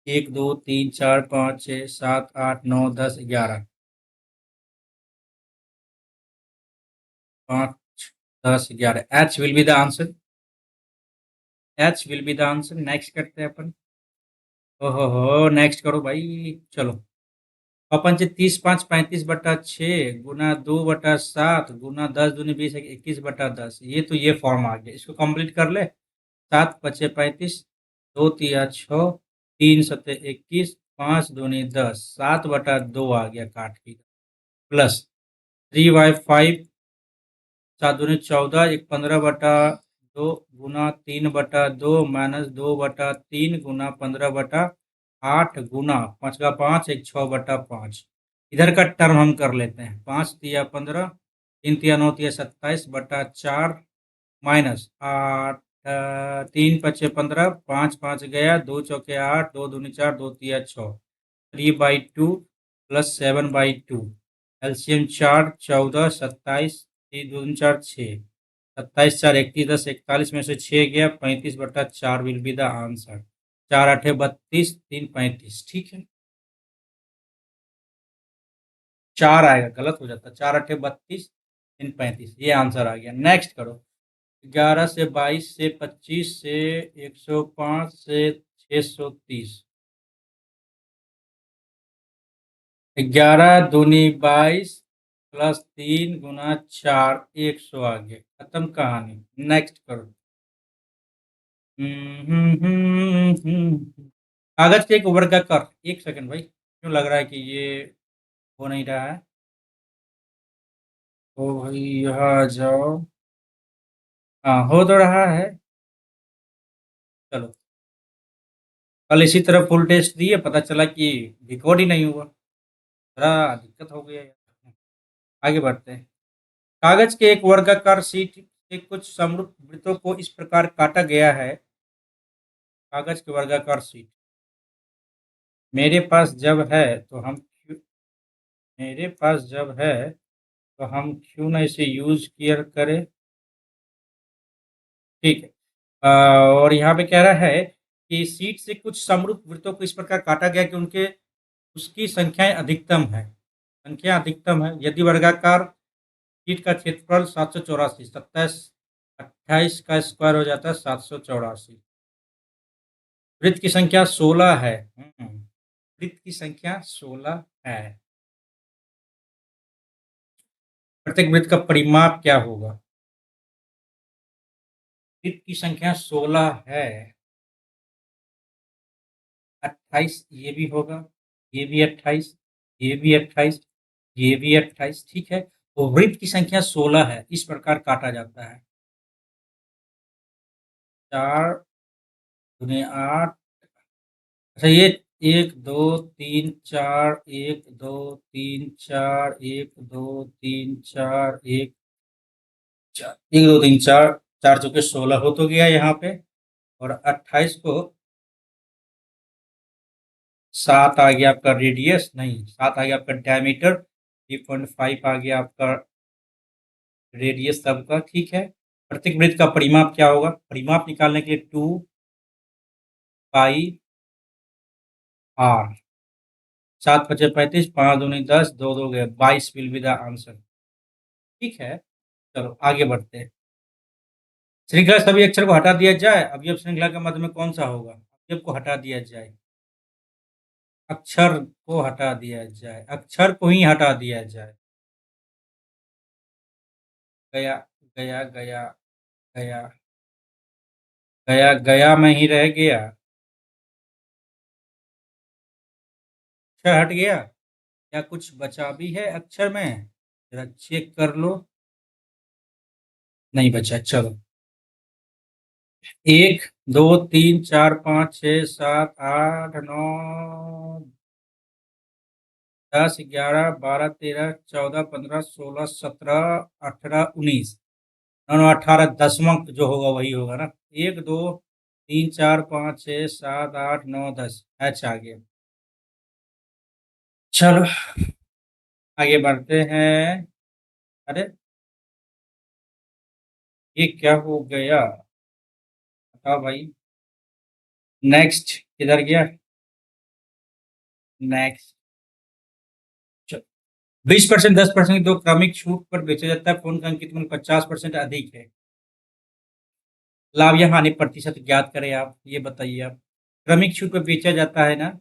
1 2 3 4 5 6 7 8 9 10 11। 5 10 11। H will be the answer. H will be the answer. Next करते हैं अपन। ओहो, नेक्स्ट करो भाई। चलो। अपन से 30×5 = 35/6 गुना 2/7 गुना 10×2 = 20 21/10। ये तो ये फॉर्म आ गया, इसको कंप्लीट कर ले। 7×5 = 35, 2×3 = 6, 3×7 = 21, 5×2 = 10, 7/2 आ गया काट के। प्लस 3/5, 7×2 = 14, एक 15/2 गुना 3/2 माइनस 2/3 गुना 15/8 गुना 5×5 एक 6/5। इधर का टर्म हम कर लेते हैं। 5×3 = 15, 3×3 = 27/4 माइनस 8, 3×5 = 15, 5×5 गया, 2×4 = 8, 2×2 = 4, 2×3 = 6, 3/2 प्लस 7/2। एलसीएम 4, 14, 27, 3×2 = 6, 27 4 31, 10 41 में से 6 गया, 35/4 विल बी द आंसर। 4×8 = 32, 3×35, ठीक है। 4 आएगा, गलत हो जाता। 4×8 = 32, 3×35, ये आंसर आ गया। नेक्स्ट करो। 11 से 22 से 25 से 105 से 630। 11×2 = 22 प्लस 3×4 100 आ गया। खत्म कहानी। नेक्स्ट करो। कागज के एक वर्गाकार, एक सेकंड भाई, क्यों लग रहा है कि ये हो नहीं रहा है? तो भाई यहाँ आ जाओ। हाँ, हो तो रहा है। चलो। कल इसी तरह फुल टेस्ट दिए, पता चला कि रिकॉर्ड ही नहीं हुआ। बड़ा दिक्कत हो गया यार। आगे बढ़ते हैं। कागज के एक वर्गाकार शीट के कुछ समरूप वृत्तों को इस प्रकार काटा गया है। कागज के वर्गाकार शीट मेरे पास जब है तो हम क्यों मेरे पास जब है तो हम क्यों ना इसे यूज किया करें। ठीक है। और यहाँ पे कह रहा है कि शीट से कुछ समरूप वृत्तों को इस प्रकार काटा गया कि उनके उसकी संख्याएं अधिकतम है। संख्या अधिकतम है यदि वर्गाकार शीट का क्षेत्रफल 784, 27 28 का स्क्वायर हो जाता है 784। वृत्त की संख्या 16 है। वृत्त की संख्या 16 है। प्रत्येक वृत्त का परिमाप क्या होगा? वृत्त की संख्या 16 है। 28 ये भी होगा, ये भी 28, ये भी 28, ये भी 28, ठीक है। तो वृत्त की संख्या 16 है, इस प्रकार काटा जाता है। 4×8। अच्छा, ये 1 2 3 4, 1 2 3 4, 1 2 3 4, 1 4, 1 2 3 4, 4×4 = 16 हो तो गया यहाँ पे। और 28 को 7 आ गया आपका रेडियस, नहीं 7 आ गया आपका डायमीटर, 3.5 आ गया आपका रेडियस सबका, ठीक है। प्रत्येक वृत्त का परिमाप क्या होगा? परिमाप निकालने के लिए 2 पाई आर, 7 पचे 35, 5 दूनी 10, 2 दो गए 22 विल बी द आंसर। ठीक है, चलो आगे बढ़ते हैं। श्रृंखला सभी अक्षर को हटा दिया जाए, अवयव श्रृंखला के मध्य में कौन सा होगा? अवयव को हटा दिया जाए, अक्षर को हटा दिया जाए, अक्षर को ही हटा दिया जाए। गया गया गया गया गया गया में ही रह गया, अक्षर हट गया, क्या कुछ बचा भी है अक्षर में? जरा चेक कर लो। नहीं बचा, चलो। 1 2 3 4 5 6 7 8 9 10 11 12 13 14 15 16 17 18 19, 9 18 10वां जो होगा वही होगा ना। 1 2 3 4 5 6 7 8 9 10, एच आ गया। चलो आगे बढ़ते हैं। अरे ये क्या हो गया? बताओ भाई। नेक्स्ट किधर गया? नेक्स्ट। 20%, 10% की दो क्रमिक छूट पर बेचा जाता है, फोन का अंकित मूल्य 50% अधिक है। लाभ या हानि प्रतिशत ज्ञात करें आप, ये बताइए आप। क्रमिक छूट पर बेचा जाता है ना।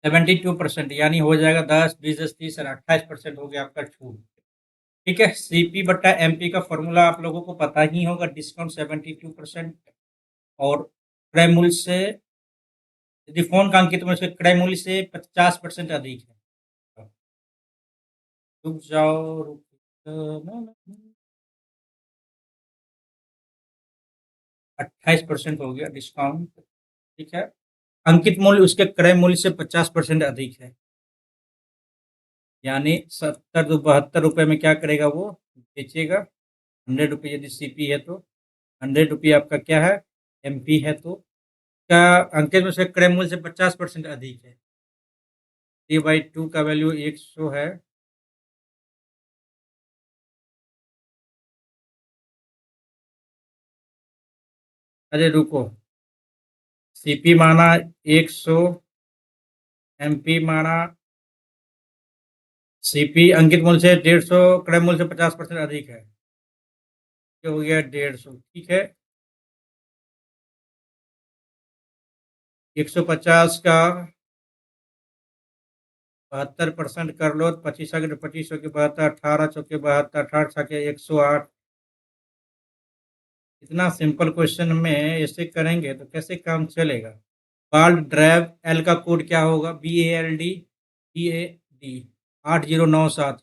72%, यानी हो जाएगा 10 20 10 30 और 28% हो गया आपका छूट। ठीक है, सीपी बट्टा एमपी का फॉर्मूला आप लोगों को पता ही होगा, डिस्काउंट 72%। और क्रय मूल्य से, यदि फोन का अंकित मूल्य क्रय मूल्य से 50% अधिक है। रुक जाओ, रुक 28% हो गया डिस्काउंट। ठीक है, अंकित मूल्य उसके क्रय मूल्य से 50% अधिक है, यानी 72 में क्या करेगा वो? बेचेगा। 100 रुपये यदि सीपी है तो 100 रुपये आपका क्या है? एमपी है तो क्या अंकित में से क्रय मूल्य से 50% अधिक है। 3/2 का वैल्यू 100 है। अरे रुको, सीपी माना 100, एमपी माना, सीपी अंकित मूल्य से 150, क्रय मूल्य से 50% अधिक है, ये हो गया 150। ठीक है, 150 का 72% कर लो, 25 के 25 के 72, 18 चौके 72, 18 छके 108। इतना सिंपल क्वेश्चन में ऐसे करेंगे तो कैसे काम चलेगा? बाल्ड ड्राइव एल का कोड क्या होगा? BALD 8097,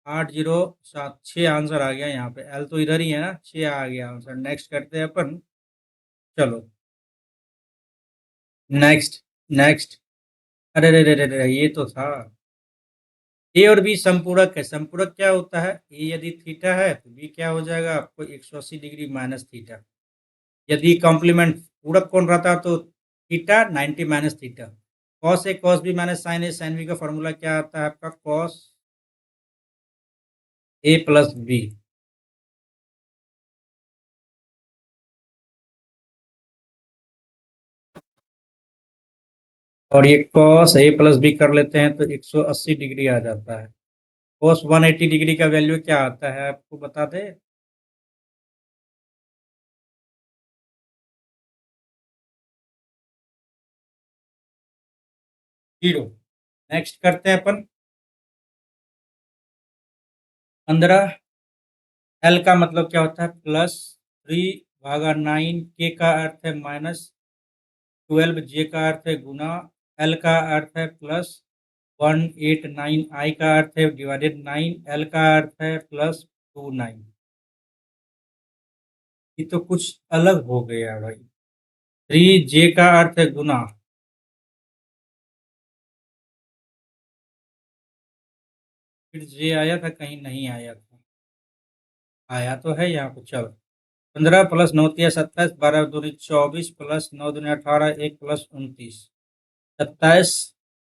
807, 6 आंसर आ गया यहाँ पे। एल तो इधर ही है ना, 6 आ गया आंसर। नेक्स्ट करते हैं अपन, चलो नेक्स्ट। नेक्स्ट, अरे रे रे रे रे, ये तो था। ए और बी संपूरक है, संपूरक क्या होता है? ए यदि थीटा है तो बी क्या हो जाएगा आपको? 180 डिग्री माइनस थीटा। यदि कॉम्प्लीमेंट पूरक कौन रहता तो theta 90 minus theta. Cos A cos B minus sign A sine B का फॉर्मूला क्या आता है आपका? Cos A plus B. और ये कॉस ए प्लस बी कर लेते हैं तो 180 डिग्री आ जाता है। कॉस 180 डिग्री का वैल्यू क्या आता है आपको बता दे? 0। नेक्स्ट करते हैं अपन 15। एल का मतलब क्या होता है? +3/9। के का अर्थ है -12, जे का अर्थ है गुना, एल का अर्थ है +189, आई का अर्थ है /9, एल का अर्थ है +29। ये तो कुछ अलग हो गया भाई। 3 जे का अर्थ है गुना, फिर जे आया था, कहीं नहीं आया था। आया तो है यहाँ पे, चलो। 15 प्लस 9 तिया 27, 12 दूनी 24 प्लस 9 दूनी 18, 1 प्लस 29, 27,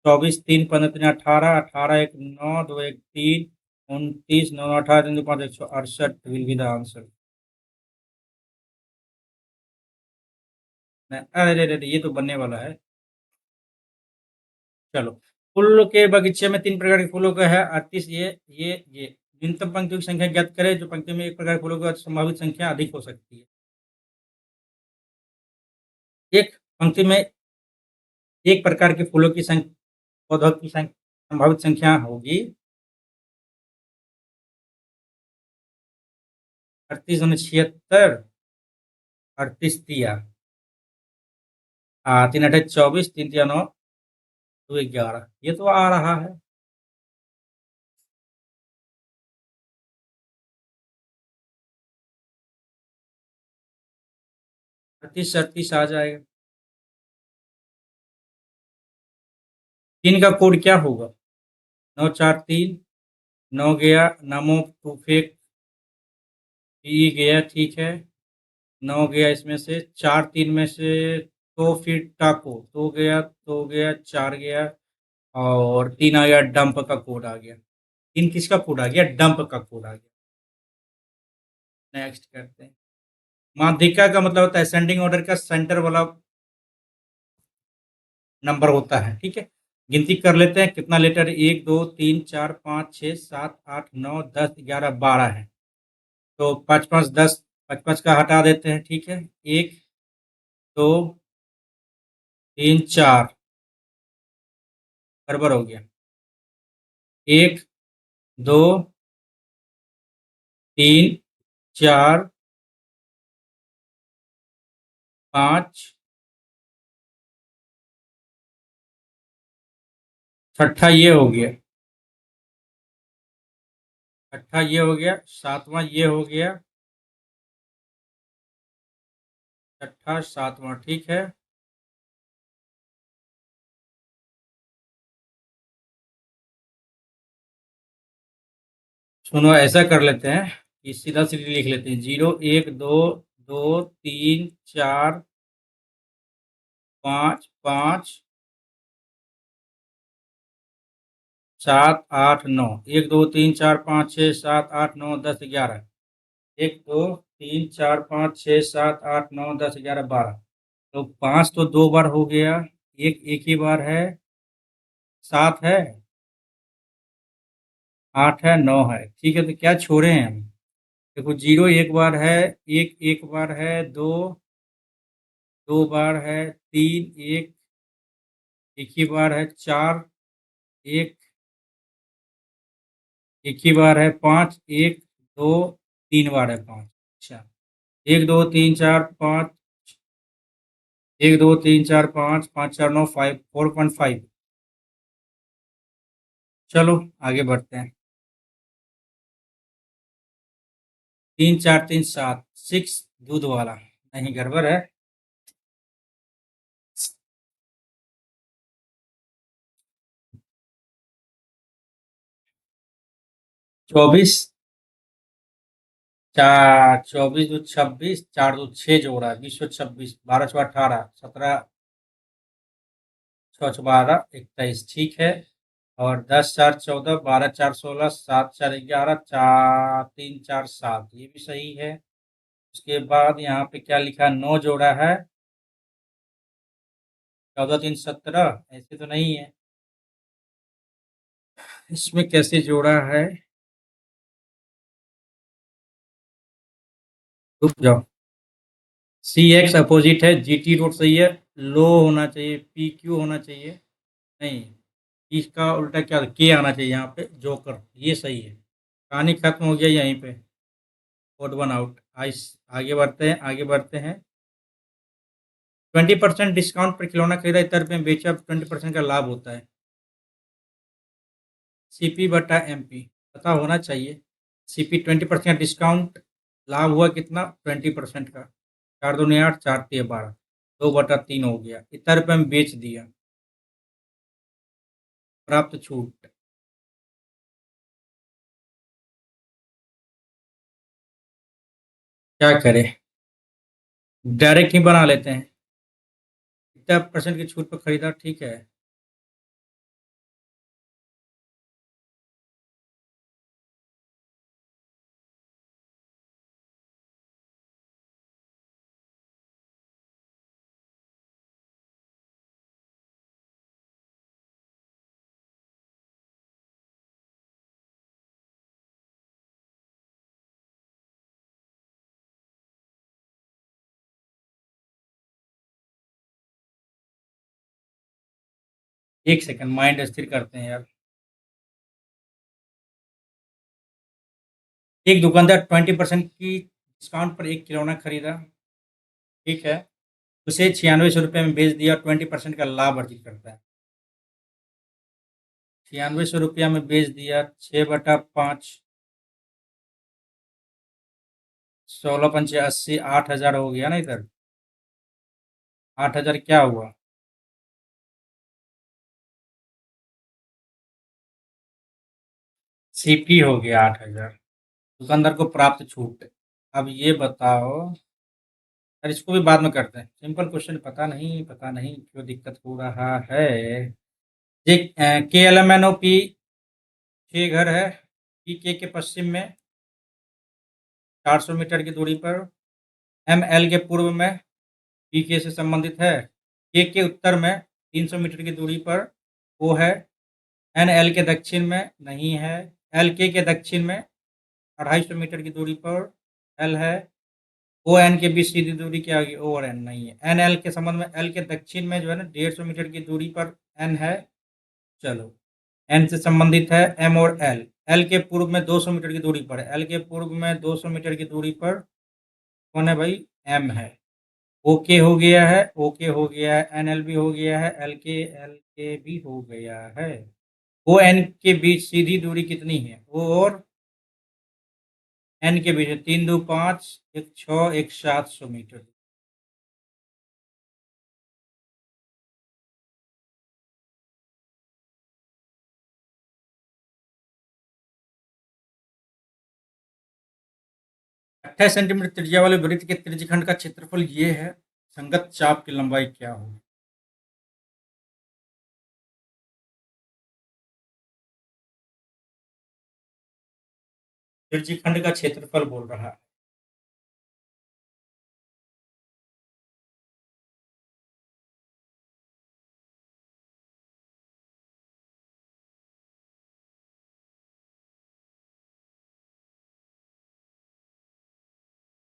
24, 3 15 तीन 18, 18 1 9, 2 1 3, 29, 9 18 3 5 168 विल बी द आंसर। अरे अरे अरे, ये तो बनने वाला है। चलो। फूल के बगीचे में 3 प्रकार के फूलों का है 38, ये न्यूनतम पंक्तियों की संख्या ज्ञात करें। जो पंक्ति में एक प्रकार के फूलों की संभावित संख्या अधिक हो सकती है। एक पंक्ति में एक प्रकार के फूलों की संख्या, पौधों की संभावित संख्या होगी 38 दूनी 76, 38 तिया 3 8 24, 3 तिया 9, 2 11, ये तो आ रहा है। 38 38 आ जाएगा। 3 का कोड क्या होगा? 943, 9 गया, नमो टू फेक, ई गया, ठीक है। 9 गया, इसमें से 4 3 में से, तो फिर टाको, 2 गया, 2 गया, 4 गया, और 3 आ गया, डंप का कोड आ गया। 3 किसका कोड आ गया? डंप का कोड आ गया। नेक्स्ट करते हैं। माध्यिका का मतलब होता है असेंडिंग ऑर्डर का सेंटर वाला नंबर होता है, ठीक है। गिनती कर लेते हैं कितना लेटर, 1 2 3 4 5 6 7 8 9 10 11 12 है। तो 5 5 10, 5 5 का हटा देते हैं, ठीक है। 1 2 3 4, गड़बड़ हो गया। 1 2 3 4 5, छठा ये हो गया, छठा ये हो गया, सातवां ये हो गया, छठा सातवां, ठीक है। सुनो, ऐसा कर लेते हैं कि सीधा सीधी लिख लेते हैं। 0 1 2 2 3 4 5 5 7 8 9, 1 2 3 4 5 6 7 8 9 10 11, 1 2 3 4 5 6 7 8 9 10 11 12। तो 5 तो 2 बार हो गया, एक एक ही बार है, 7 है, 8 है, 9 है, ठीक है। तो क्या छोड़े हैं हम? देखो, 0 एक बार है, एक एक बार है, 2 2 बार है, 3 एक ही बार है, 4 एक एक ही बार है, 5 1 2 3 बार है, 5। अच्छा, 1 2 3 4 5, 1 2 3 4 5 5 4 9 5, 4.5। चलो आगे बढ़ते हैं। 3 4 3 7, 6 दूध वाला, नहीं, गड़बड़ है। 24, 4 24 दूध 26, 4 दूध 6 जोड़ा, 20 26, 12 6 18, 17 6 12 21, ठीक है। और 10 4 14, 12 4 16, 7 4 11, 4 3 4 7, ये भी सही है। उसके बाद यहाँ पे क्या लिखा, 9 जोड़ा है, 14 3 17, ऐसे तो नहीं है। इसमें कैसे जोड़ा है? रुक जाओ। सी एक्स अपोजिट है, जी टी रोड सही है, लो होना चाहिए, पी क्यू होना चाहिए, नहीं, इसका उल्टा क्या, के आना चाहिए यहाँ पे, जोकर, ये सही है। कहानी खत्म हो गया यहीं पे, ओड वन आउट। आइस, आगे बढ़ते हैं, आगे बढ़ते हैं। 20% डिस्काउंट पर खिलौना खरीदा, इतर रुपये में बेचा, 20% का लाभ होता है। सीपी बटा एमपी, पता होना चाहिए। सीपी 20% डिस्काउंट, लाभ हुआ कितना? 20% का। 4 दूनी 8, 4 तिया 12, 2/3 हो गया, इतना रुपये में बेच दिया, प्राप्त छूट। क्या करें? डायरेक्ट ही बना लेते हैं। कितना परसेंट की छूट पर खरीदा ठीक है? एक सेकंड माइंड स्थिर करते हैं यार। एक दुकानदार 20% की डिस्काउंट पर एक खिलौना खरीदा। ठीक है। उसे 9600 रुपये में बेच दिया, 20% का लाभ अर्जित करता है। 9600 रुपया में बेच दिया, 6/5, 16 पंचे 80, 8,000 हो गया ना इधर। 8,000 क्या हुआ? सीपी हो गया 8,000। दुकानदार को प्राप्त छूट। अब ये बताओ। यार इसको भी बाद में करते हैं, सिंपल क्वेश्चन। पता नहीं क्यों दिक्कत हो रहा है। ये KLMNOP 6 घर है। PK के पश्चिम में 400 मीटर की दूरी पर। ML के पूर्व में PK से संबंधित है। के उत्तर में 300 मीटर की दूरी पर वो है। NL के दक्षिण में नहीं है। LK के दक्षिण में 250 मीटर की दूरी पर L है। ON के बीच सीधी दूरी क्या होगी? O और N नहीं है। NL के संबंध में L के दक्षिण में जो है ना 150 मीटर की दूरी पर N है। चलो, N से संबंधित है M और L। L के पूर्व में 200 मीटर की दूरी पर है। L के पूर्व में 200 मीटर की दूरी पर कौन है भाई? M है। ओके हो गया है, ओके हो गया है, NL भी हो गया है, LK भी हो गया है। ON के बीच सीधी दूरी कितनी है? O और N के बीच 3 2 5, एक 6, एक 700 मीटर। 28 सेंटीमीटर त्रिज्या वाले वृत्त के त्रिज्यखंड का क्षेत्रफल ये है। संगत चाप की लंबाई क्या होगी? त्रिज्यखंड का क्षेत्रफल बोल रहा है।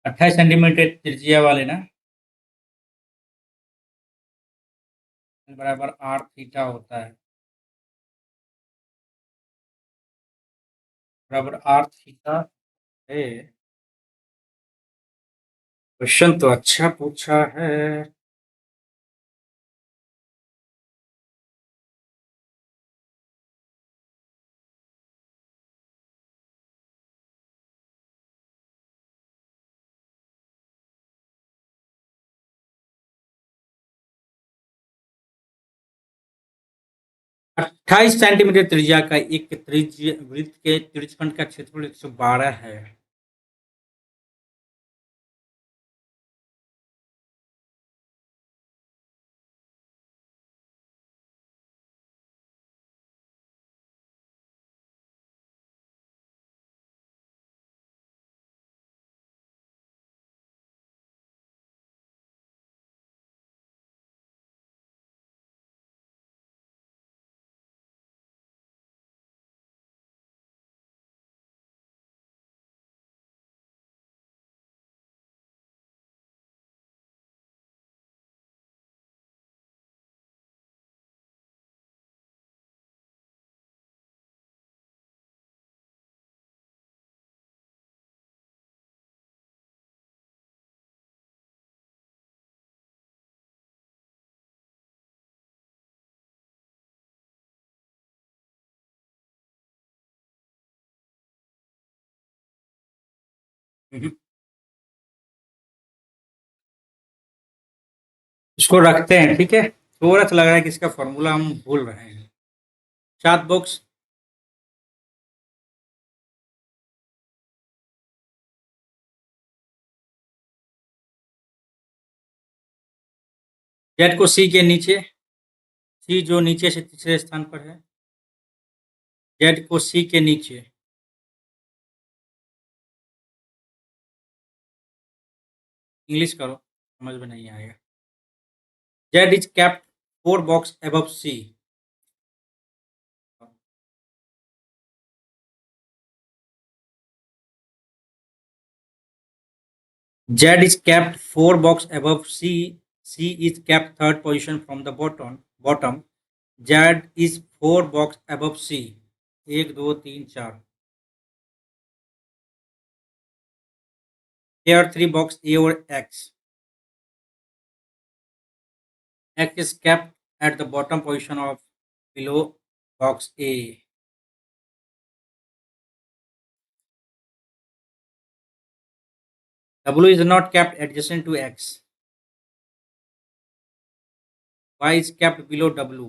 28 सेंटीमीटर त्रिज्या वाले ना, बराबर आर थीटा होता है। बराबर आर थीटा है। क्वेश्चन तो अच्छा पूछा है। 28 सेंटीमीटर त्रिज्या का एक त्रिज्य वृत्त के त्रिज्यखंड का क्षेत्रफल 112 है। इसको रखते हैं, ठीक है। थोड़ा सा लग रहा है कि इसका फॉर्मूला हम भूल रहे हैं। चार बॉक्स। जेड को सी के नीचे, सी जो नीचे से तीसरे स्थान पर है, जेड को सी के नीचे। इंग्लिश करो, समझ में नहीं आएगा। Z is capped 4 box above C. Z is capped 4 box above C. C is capped third position from the bottom. Bottom. Z is 4 box above C. एक दो तीन चार. There are 3 box A or X. X is capped at the bottom position of below box A. W is not capped adjacent to X. Y is capped below W.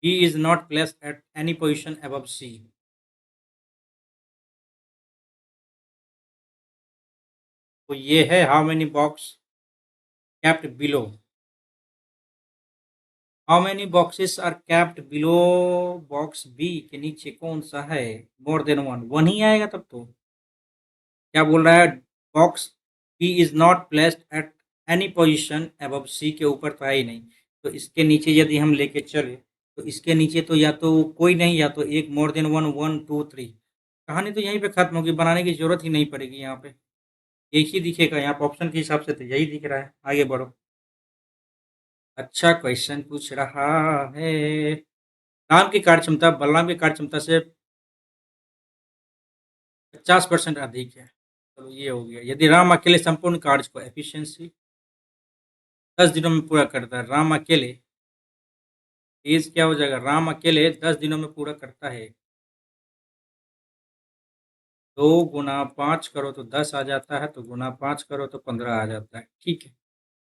E is not placed at any position above C. तो ये है how many box capped below. How many boxes are capped below box B के नीचे कौन सा है? More than one ही आएगा तब तो। क्या बोल रहा है? Box B is not placed at any position above C के ऊपर तो है ही नहीं, तो इसके नीचे यदि हम लेके चले तो इसके नीचे तो या तो कोई नहीं या तो एक मोर देन वन, 1 2 3। कहानी तो यहीं पे खत्म होगी, बनाने की जरूरत ही नहीं पड़ेगी। यहाँ पे एक ही दिखेगा, यहाँ पे ऑप्शन के हिसाब से तो यही दिख रहा है। आगे बढ़ो। अच्छा क्वेश्चन पूछ रहा है। राम की कार्य क्षमता बलराम की कार्य क्षमता से 50% अधिक है। चलो ये हो गया। यदि राम अकेले संपूर्ण कार्य को एफिशिएंसी 10 दिनों में पूरा करता है, राम अकेले, एज क्या हो जाएगा? राम अकेले 10 दिनों में पूरा करता है। 2 गुना 5 करो तो 10 आ जाता है, तो गुना 5 करो तो 15 आ जाता है। ठीक है,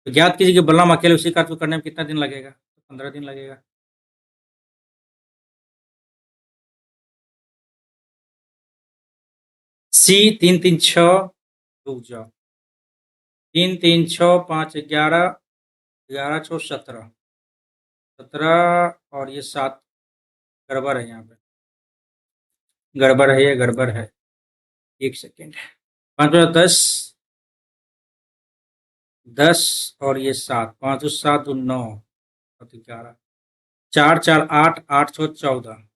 तो ज्ञात कीजिए कि बलराम अकेले उसी कार्य को करने में कितना दिन लगेगा? तो 15 दिन लगेगा। सी 3 3 6, रुक जाओ, 3 3 6 5 11, 11 6 17, 17 और ये 7 गड़बड़ है। यहाँ पे गड़बड़ है, ये गड़बड़ है। एक सेकेंड। 5 5 10, 10 और ये 7, 5 7 9 11, 4 4 8, 8 6 14,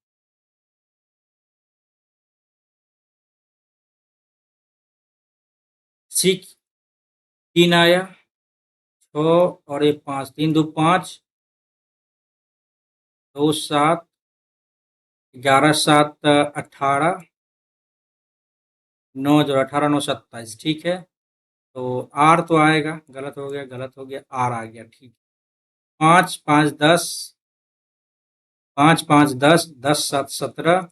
6 3 आया, 6 और ये 5, 3 2 5, 2 7, 11 7 18, 9 जो 18 9 27। ठीक है, तो आर तो आएगा, गलत हो गया, गलत हो गया, आर आ गया। ठीक, 5 5 10, 5 5 10, 10 7 17,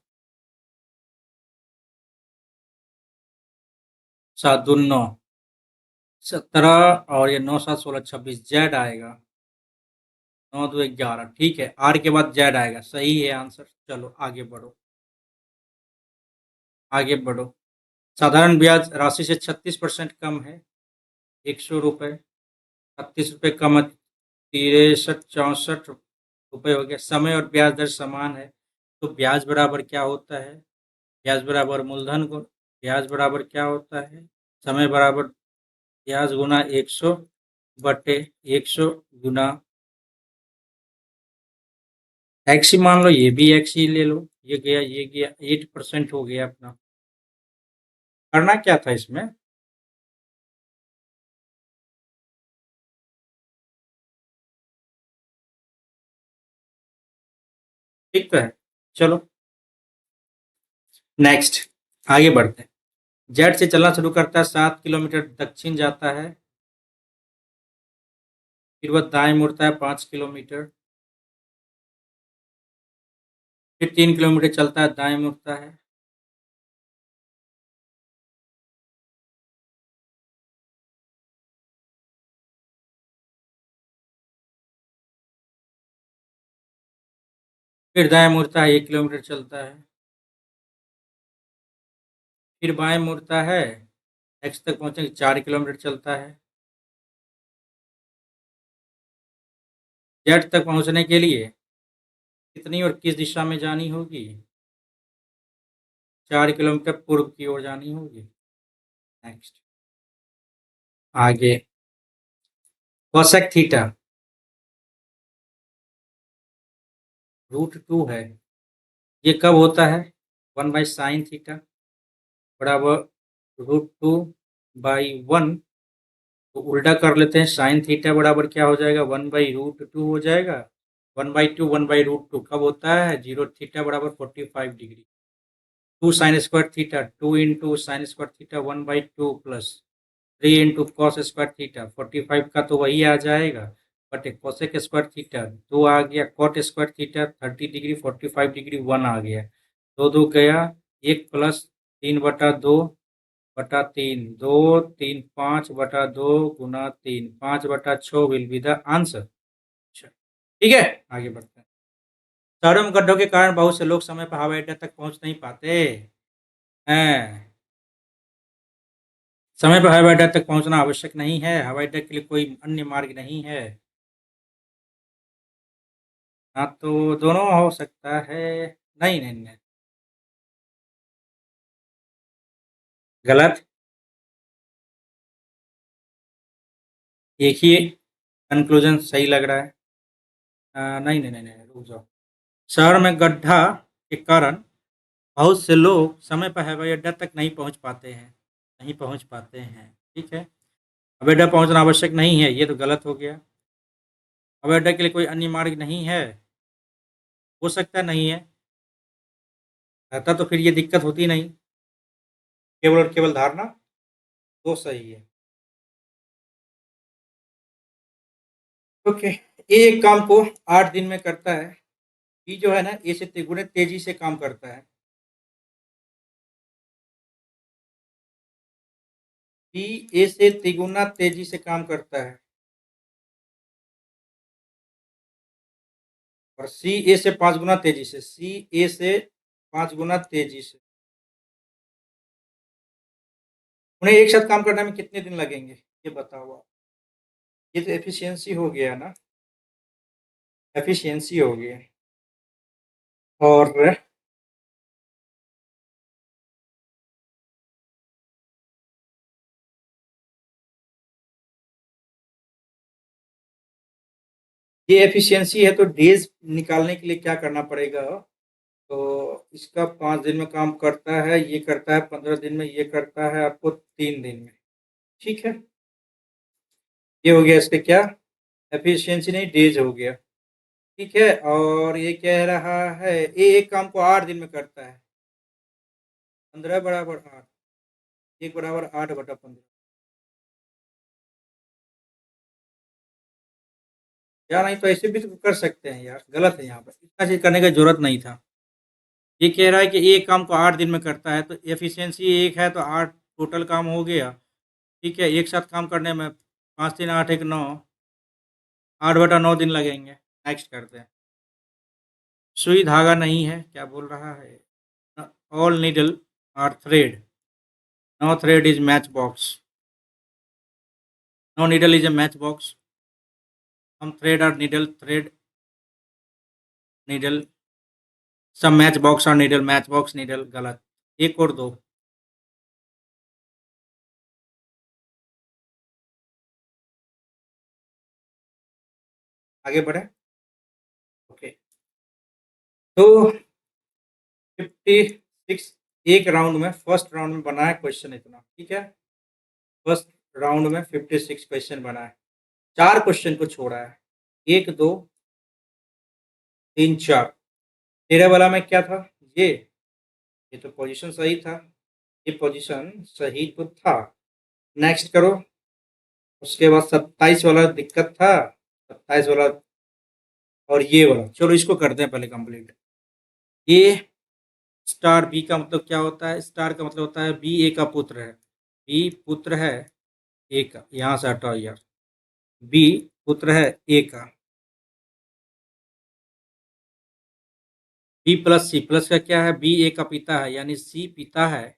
7 2 9, 17 और ये 9 7 16 26, जेड आएगा। 9 2 11। ठीक है, आर के बाद जेड आएगा। सही है आंसर। चलो आगे बढ़ो, आगे बढ़ो। साधारण ब्याज राशि से 36% कम है, 100 रुपये। 36 रुपये कम है, 63 64 रुपये हो गया। समय और ब्याज दर समान है, तो ब्याज बराबर क्या होता है? ब्याज बराबर मूलधन गुण, ब्याज बराबर क्या होता है? समय बराबर ब्याज गुना 100 बटे 100 गुना एक्स ही मान लो, ये भी एक्स ही ले लो। ये गया, ये गया, 8% हो गया अपना। करना क्या था इसमें? ठीक तो है। चलो नेक्स्ट, आगे बढ़ते हैं। जेड से चलना शुरू करता है, 7 किलोमीटर दक्षिण जाता है, फिर वह दाएं मुड़ता है 5 किलोमीटर, फिर 3 किलोमीटर चलता है, दाएं मुड़ता है, फिर दाएं मुड़ता है, 1 किलोमीटर चलता है, फिर बाएं मुड़ता है, एक्स तक पहुंचने 4 किलोमीटर चलता है, जेड तक पहुंचने के लिए कितनी और किस दिशा में जानी होगी? 4 किलोमीटर पूर्व की ओर जानी होगी। नेक्स्ट, आगे कोसेक थीटा √2 है। ये कब होता है? 1/sin थीटा बराबर √2/1। तो उल्टा कर लेते हैं, साइन थीटा बराबर क्या हो जाएगा? 1/√2 हो जाएगा। 1/2 1/√2 कब होता है? 0 थीटा बराबर 45 degree. 2 sine square theta 2 into sine square theta 1/2 plus 3 into cos square theta 45 का तो वही आ जाएगा, बट कोसेक स्क्वायर थीटा 2 आ गया, cot square theta 30 degree 45 degree 1 आ गया। 2 2 गया, 1 प्लस 3/2/3 2 3 5/2 गुना 3 5/6 विल बी द आंसर। ठीक है, आगे बढ़ते हैं। शहरों में गड्ढों के कारण बहुत से लोग समय पर हवाई अड्डे तक पहुंच नहीं पाते हैं। समय पर हवाई अड्डे तक पहुंचना आवश्यक नहीं है, हवाई अड्डे के लिए कोई अन्य मार्ग नहीं है। हाँ, तो दोनों हो सकता है। नहीं नहीं नहीं, गलत। एक ही कंक्लूजन सही लग रहा है। नहीं नहीं नहीं नहीं, रुक जाओ। शहर में गड्ढा के कारण बहुत से लोग समय पर हवाई अड्डा तक नहीं पहुंच पाते हैं। नहीं पहुंच पाते हैं, ठीक है। हवाई अड्डा पहुंचना आवश्यक नहीं है, ये तो गलत हो गया। हवाई अड्डा के लिए कोई अन्य मार्ग नहीं है, हो सकता नहीं है। रहता तो फिर ये दिक्कत होती नहीं। केवल और केवल धारणा तो सही है। ओके, ए एक काम को 8 दिन में करता है। बी जो है ना, ए से तिगुने तेजी से काम करता है। बी ए से तिगुना तेजी से काम करता है और सी ए से 5 गुना तेजी से। सी ए से 5 गुना तेजी से। उन्हें एक साथ काम करने में कितने दिन लगेंगे, ये बताओ आप। ये तो एफिशिएंसी हो गया ना, एफिशिएंसी हो गया। और ये एफिशिएंसी है, तो डेज निकालने के लिए क्या करना पड़ेगा? तो इसका 5 दिन में काम करता है, ये करता है 15 दिन में, ये करता है आपको 3 दिन में। ठीक है, ये हो गया इसका क्या? एफिशिएंसी नहीं, डेज हो गया। ठीक है, और ये कह रहा है ये एक काम को 8 दिन में करता है। 15 = 8, 1 = 8/15। यार नहीं, तो ऐसे भी तो कर सकते हैं यार, गलत है यहाँ पर, इतना चीज करने की जरूरत नहीं था। ये कह रहा है कि एक काम को 8 दिन में करता है, तो एफिशिएंसी एक है तो 8 टोटल काम हो गया। ठीक है, एक साथ काम करने में 5 3 8 1 9, 8/9 दिन लगेंगे। नेक्स्ट करते हैं। सुई धागा नहीं है, क्या बोल रहा है? All needle are thread, no thread is match box, no needle is a match box, some thread or needle thread needle, some match box or needle match box needle। गलत। एक और दो। आगे बढ़े। ओके, तो 56 एक राउंड में, फर्स्ट राउंड में बना है क्वेश्चन इतना। ठीक है, फर्स्ट राउंड में 56 क्वेश्चन बना है। 4 क्वेश्चन को छोड़ा है, 1 2 3 4। 13 वाला में क्या था? ये तो पोजीशन सही था, ये पोजीशन सही तो था। नेक्स्ट करो। उसके बाद 27 वाला दिक्कत था, 27 वाला और ये वाला। चलो इसको करते हैं पहले कंप्लीट। ए स्टार बी का मतलब क्या होता है? स्टार का मतलब होता है बी ए का पुत्र है। बी पुत्र है ए का, यहाँ से हटाओ यार। बी पुत्र है ए का। बी प्लस सी, प्लस का क्या है? बी ए का पिता है, यानी सी पिता है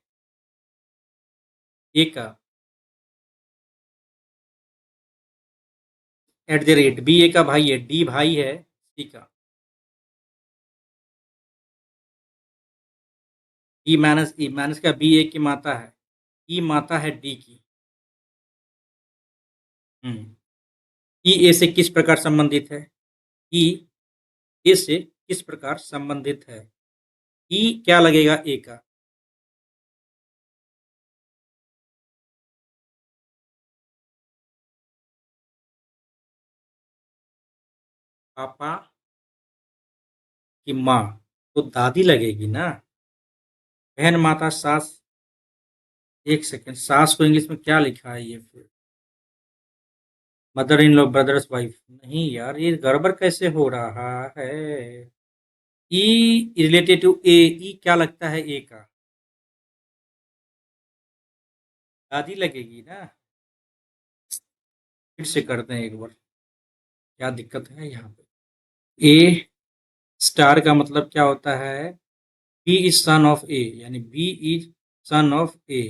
ए का। Eight the rate B A का भाई है, डी भाई है सी का, ई माइनस का बी ए की माता है, ई माता है डी की। ई ए से किस प्रकार संबंधित है? ई ए से किस प्रकार संबंधित है? ई क्या लगेगा ए का? पापा की माँ, तो दादी लगेगी ना। बहन, माता, सास। एक सेकंड, सास को इंग्लिश में क्या लिखा है ये फिर? Mother in law, brother's wife. नहीं यार, ये गड़बड़ कैसे हो रहा है? ई रिलेटेड टू ए, ई क्या लगता है ए का? दादी लगेगी ना। फिर से करते हैं एक बार, क्या दिक्कत है यहाँ पे? ए स्टार का मतलब क्या होता है? B is son of A, यानी B is son of A.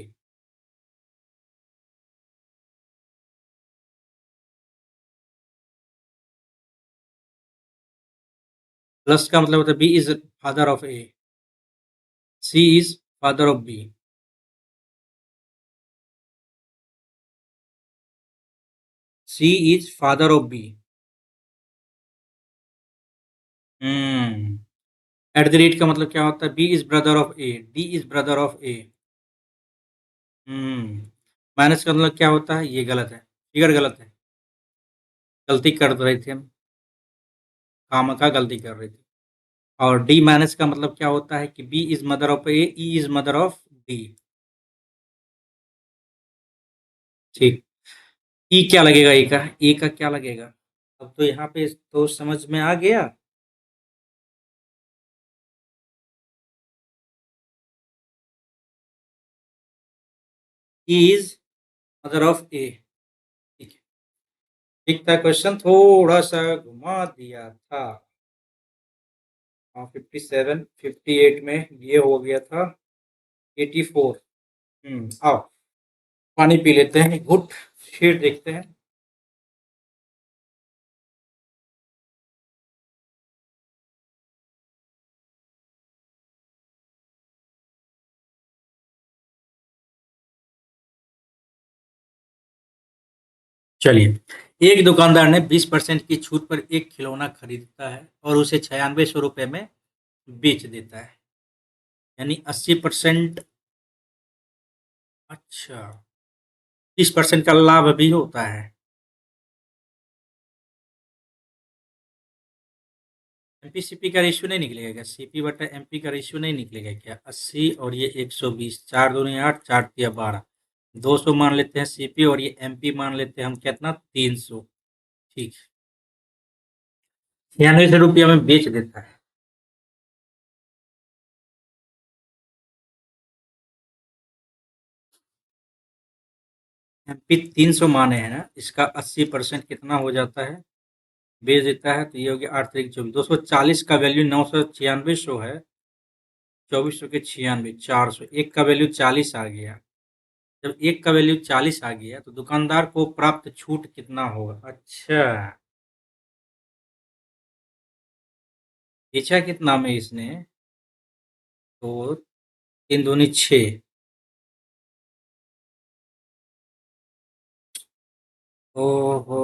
Plus का मतलब होता है B is father of A, C is father of B. C is father of B. At the rate का मतलब क्या होता है? B is brother of A, D is brother of A. Minus का मतलब क्या होता है? ये गलत है, फिगर गलत है, गलती कर रहे थे हम, खामखा गलती कर रहे थे। और डी माइनस का मतलब क्या होता है कि B is mother of A, E is mother of D. ठीक। ई क्या लगेगा ए का? ए का क्या लगेगा? अब तो यहाँ पे तो समझ में आ गया। ई इज मदर ऑफ ए। ठीक है, ठीक था, क्वेश्चन थोड़ा सा घुमा दिया था। हाँ, 57 58 में ये हो गया था 84। आओ पानी पी लेते हैं घुट, फिर देखते हैं। चलिए, एक दुकानदार ने 20% की छूट पर एक खिलौना खरीदता है और उसे 9600 रुपये में बेच देता है, यानी 80%। अच्छा, 30% का लाभ भी होता है। एमपीसीपी का रेशियो नहीं निकलेगा क्या? सीपी बटा एमपी का रेशियो नहीं निकलेगा क्या? 80 और ये 120, 4 दूनी 8, 4 तिया 12, 200 मान लेते हैं सीपी और ये एमपी मान लेते हैं हम, कितना? 300। ठीक, 96 रुपया में बेच देता है। एमपी 300 माने हैं ना, इसका 80% कितना हो जाता है? बेच देता है, तो ये हो गया 8 तरीक 24, 240 का वैल्यू 996 है, 2400 के 96, 400, एक का वैल्यू 40 आ गया। जब एक का वैल्यू 40 आ गया तो दुकानदार को प्राप्त छूट कितना होगा? अच्छा, बेचा कितना में इसने? तो 3 दूनी 6। ओहो,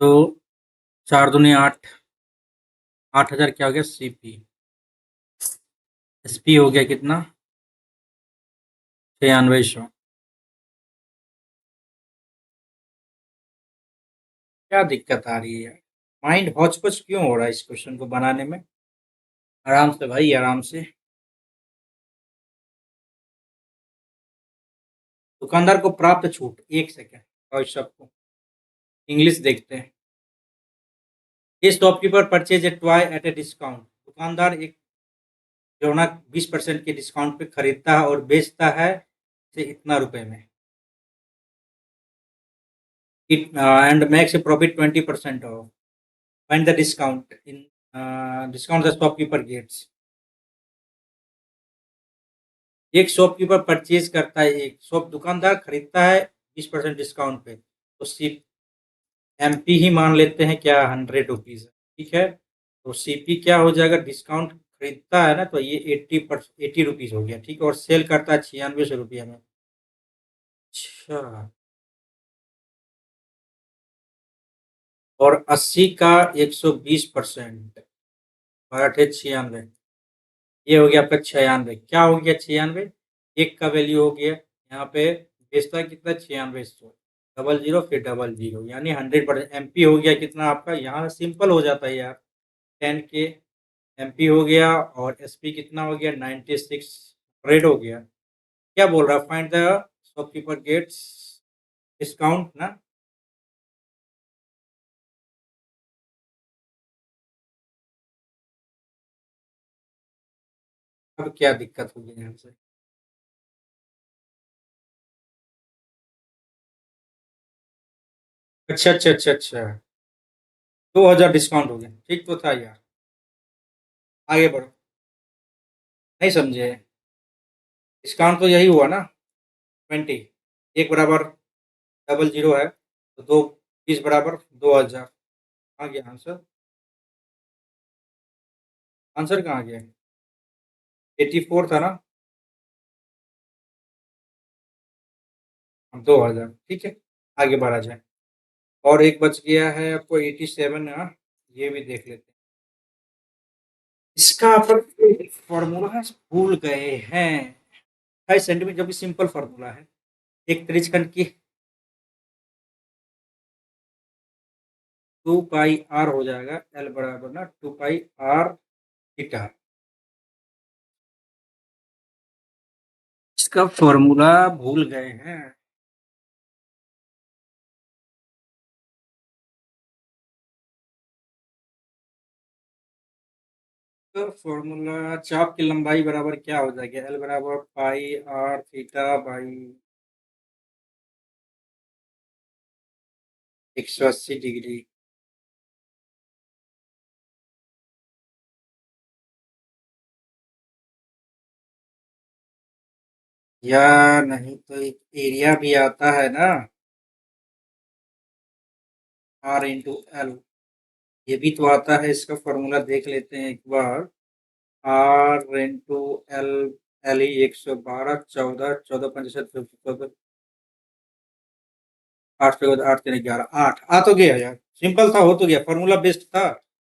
तो 4 दूनी 8, 8000 क्या हो गया? सीपी। एसपी हो गया कितना? 9600। क्या दिक्कत आ रही है? माइंड हौच पौच क्यों हो रहा है इस क्वेश्चन को बनाने में? आराम से भाई, आराम से। दुकानदार को प्राप्त छूट, एक सेकेंड और सबको इंग्लिश देखते हैं। ये shopkeeper purchase a toy at a discount, दुकानदार एक खिलौना 20% के डिस्काउंट पे खरीदता है और बेचता है से इतना रुपए में। It and makes a profit 20% of find the discount in discount the shopkeeper gets. एक शॉपकीपर परचेज करता है, एक शॉप दुकानदार खरीदता है 20% डिस्काउंट पे, तो सिर्फ एमपी ही मान लेते हैं क्या 100 रुपीज़ है, ठीक है। तो सीपी क्या हो जाएगा, डिस्काउंट खरीदता है ना, तो ये 80 रुपीज़ हो गया, ठीक है। और सेल करता है 96 रुपये में। अच्छा, और 80 का 120%, 96, ये हो गया आपका 96। क्या हो गया 96? एक का वैल्यू हो गया यहाँ पे, बेचता है कितना 9600, डबल जीरो फिर डबल जीरो, यानी 100%। एमपी हो गया कितना आपका, यहाँ सिंपल हो जाता है यार, 10K एमपी हो गया, और एसपी कितना हो गया 96 रेड हो गया। क्या बोल रहा है, find the shopkeeper gets discount ना। अब क्या दिक्कत होगी यहाँ से। अच्छा अच्छा अच्छा अच्छा, 2000 डिस्काउंट हो गया, ठीक तो था यार। आगे बढ़ो, नहीं समझे, डिस्काउंट तो यही हुआ ना 20, एक बराबर डबल जीरो है, तो दो 20 बराबर 2000। आ गया आंसर, आंसर कहाँ गया, 84 था ना, 2000, ठीक है। आगे बढ़ा जाए, और एक बच गया है आपको 87 ना, ये भी देख लेते हैं। इसका अपन फॉर्मूला भूल गए हैं, 5 सेंटीमीटर, जो कि सिंपल फॉर्मूला है। एक त्रिज्यखंड की 2 पाई आर हो जाएगा, एल बराबर ना 2 पाई आर थीटा। इसका फॉर्मूला भूल गए हैं। तो फॉर्मूला, चाप की लंबाई बराबर क्या हो जाएगी, एल बराबर पाई आर थीटा बाई 180 डिग्री। या नहीं तो एक एरिया भी आता है ना, आर इंटू एल, ये भी तो आता है। इसका फॉर्मूला देख लेते हैं एक बार, आर इंटू एल, एल ही 112, 14, 14 पंच 14, 8 से 8 3 11, 8 आ तो गया यार, सिंपल था, हो तो गया, फॉर्मूला बेस्ड था।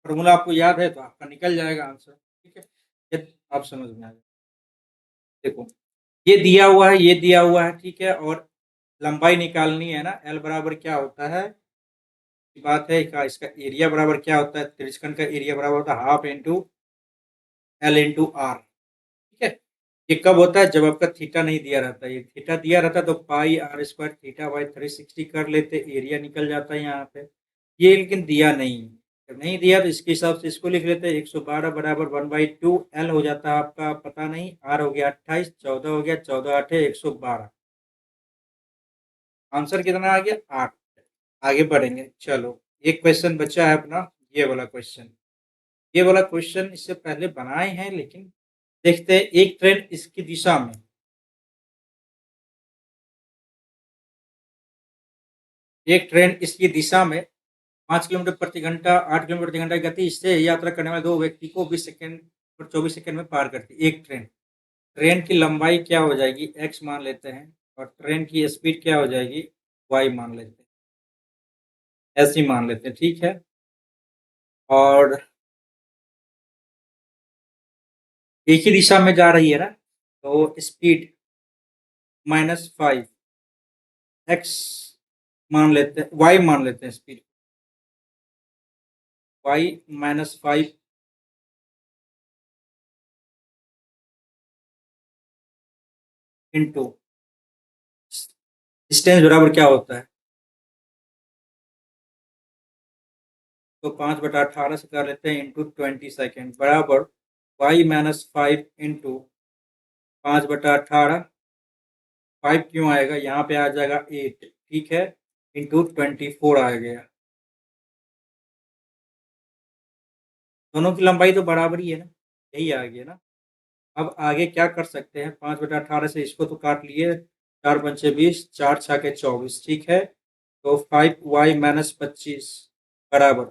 फॉर्मूला आपको याद है तो आपका निकल जाएगा आंसर, ठीक है। ये आप समझ में आ जाए, देखो ये दिया हुआ है, ये दिया हुआ है, ठीक है। और लंबाई निकालनी है ना, एल बराबर क्या होता है, बात है का, इसका एरिया बराबर क्या होता है, त्रिज्यखंड का एरिया बराबर होता है half into L into R, ठीक है। ये कब होता है, जब आपका थीटा नहीं दिया रहता है, ये थीटा दिया रहता है तो पाई आर स्क्वायर थीटा बाई 360 कर लेते, एरिया निकल जाता है यहाँ पे। ये लेकिन दिया नहीं, जब नहीं दिया तो इसके हिसाब से इसको लिख लेते हैं, 112 बराबर 1/2 एल हो जाता है आपका, पता नहीं, आर हो गया 28, 14 हो गया, 14 8 112, आंसर कितना आ गया 8। आगे बढ़ेंगे, चलो एक क्वेश्चन बचा है अपना, ये वाला क्वेश्चन। ये वाला क्वेश्चन इससे पहले बनाए हैं, लेकिन देखते हैं। एक ट्रेन इसकी दिशा में, एक ट्रेन इसकी दिशा में 5 किलोमीटर प्रति घंटा, 8 किलोमीटर प्रति घंटा की गति से यात्रा करने वाले दो व्यक्ति को 20 सेकंड और 24 सेकंड में पार करती है। एक ट्रेन, ट्रेन की लंबाई क्या हो जाएगी, एक्स मान लेते हैं, और ट्रेन की स्पीड क्या हो जाएगी, वाई मान लेते हैं, ऐसी मान लेते हैं, ठीक है। और एक ही दिशा में जा रही है ना, तो स्पीड -5, एक्स मान लेते हैं, वाई मान लेते हैं, स्पीड वाई -5 इंटू डिस्टेंस बराबर क्या होता है, तो 5/18 से कर लेते हैं, इंटू 20 सेकेंड बराबर y-5 इंटू 5/18, 5 क्यों आएगा, यहाँ पे आ जाएगा 8, ठीक है, इंटू 24 आ गया। दोनों की लंबाई तो बराबर ही है ना, यही आ गया ना। अब आगे क्या कर सकते हैं, 5/18 से इसको तो काट लिए, 4 पंचे 20, 4 छके 24, ठीक है। तो 5y माइनस 25 बराबर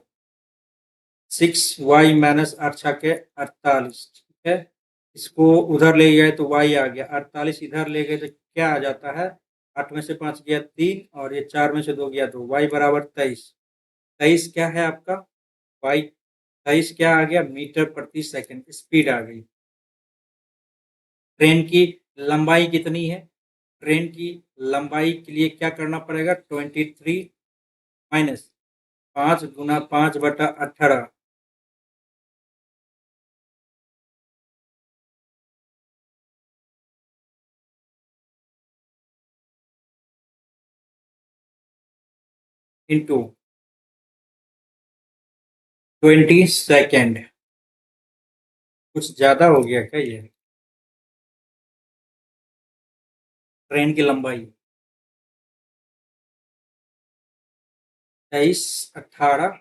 6y माइनस 8 छके 48, ठीक है। इसको उधर ले गए तो y आ गया, 48 इधर ले गए तो क्या आ जाता है, 8 में से 5 गया 3 और ये 4 में से 2 गया 2, y बराबर 23। 23 क्या है आपका, y 23 क्या आ गया, मीटर प्रति सेकंड स्पीड आ गई। ट्रेन की लंबाई कितनी है, ट्रेन की लंबाई के लिए क्या करना पड़ेगा, 23 माइनस 5 गुना 5/18 इंटू 20 सेकेंड। कुछ ज्यादा हो गया क्या ये, ट्रेन की लंबाई 23/18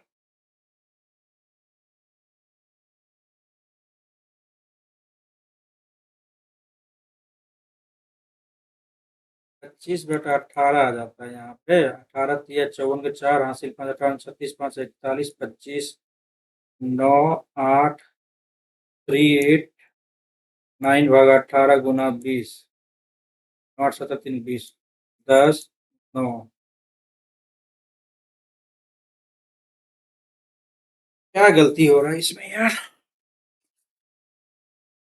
25/18 आ जाता है यहाँ पे, 18 तिया 54 के 4 हासिल 5 18 36 5 41 25 9 8 3 8 9 भागा 18 गुना 20 8 7 3 20 10 9। क्या गलती हो रहा है इसमें यार,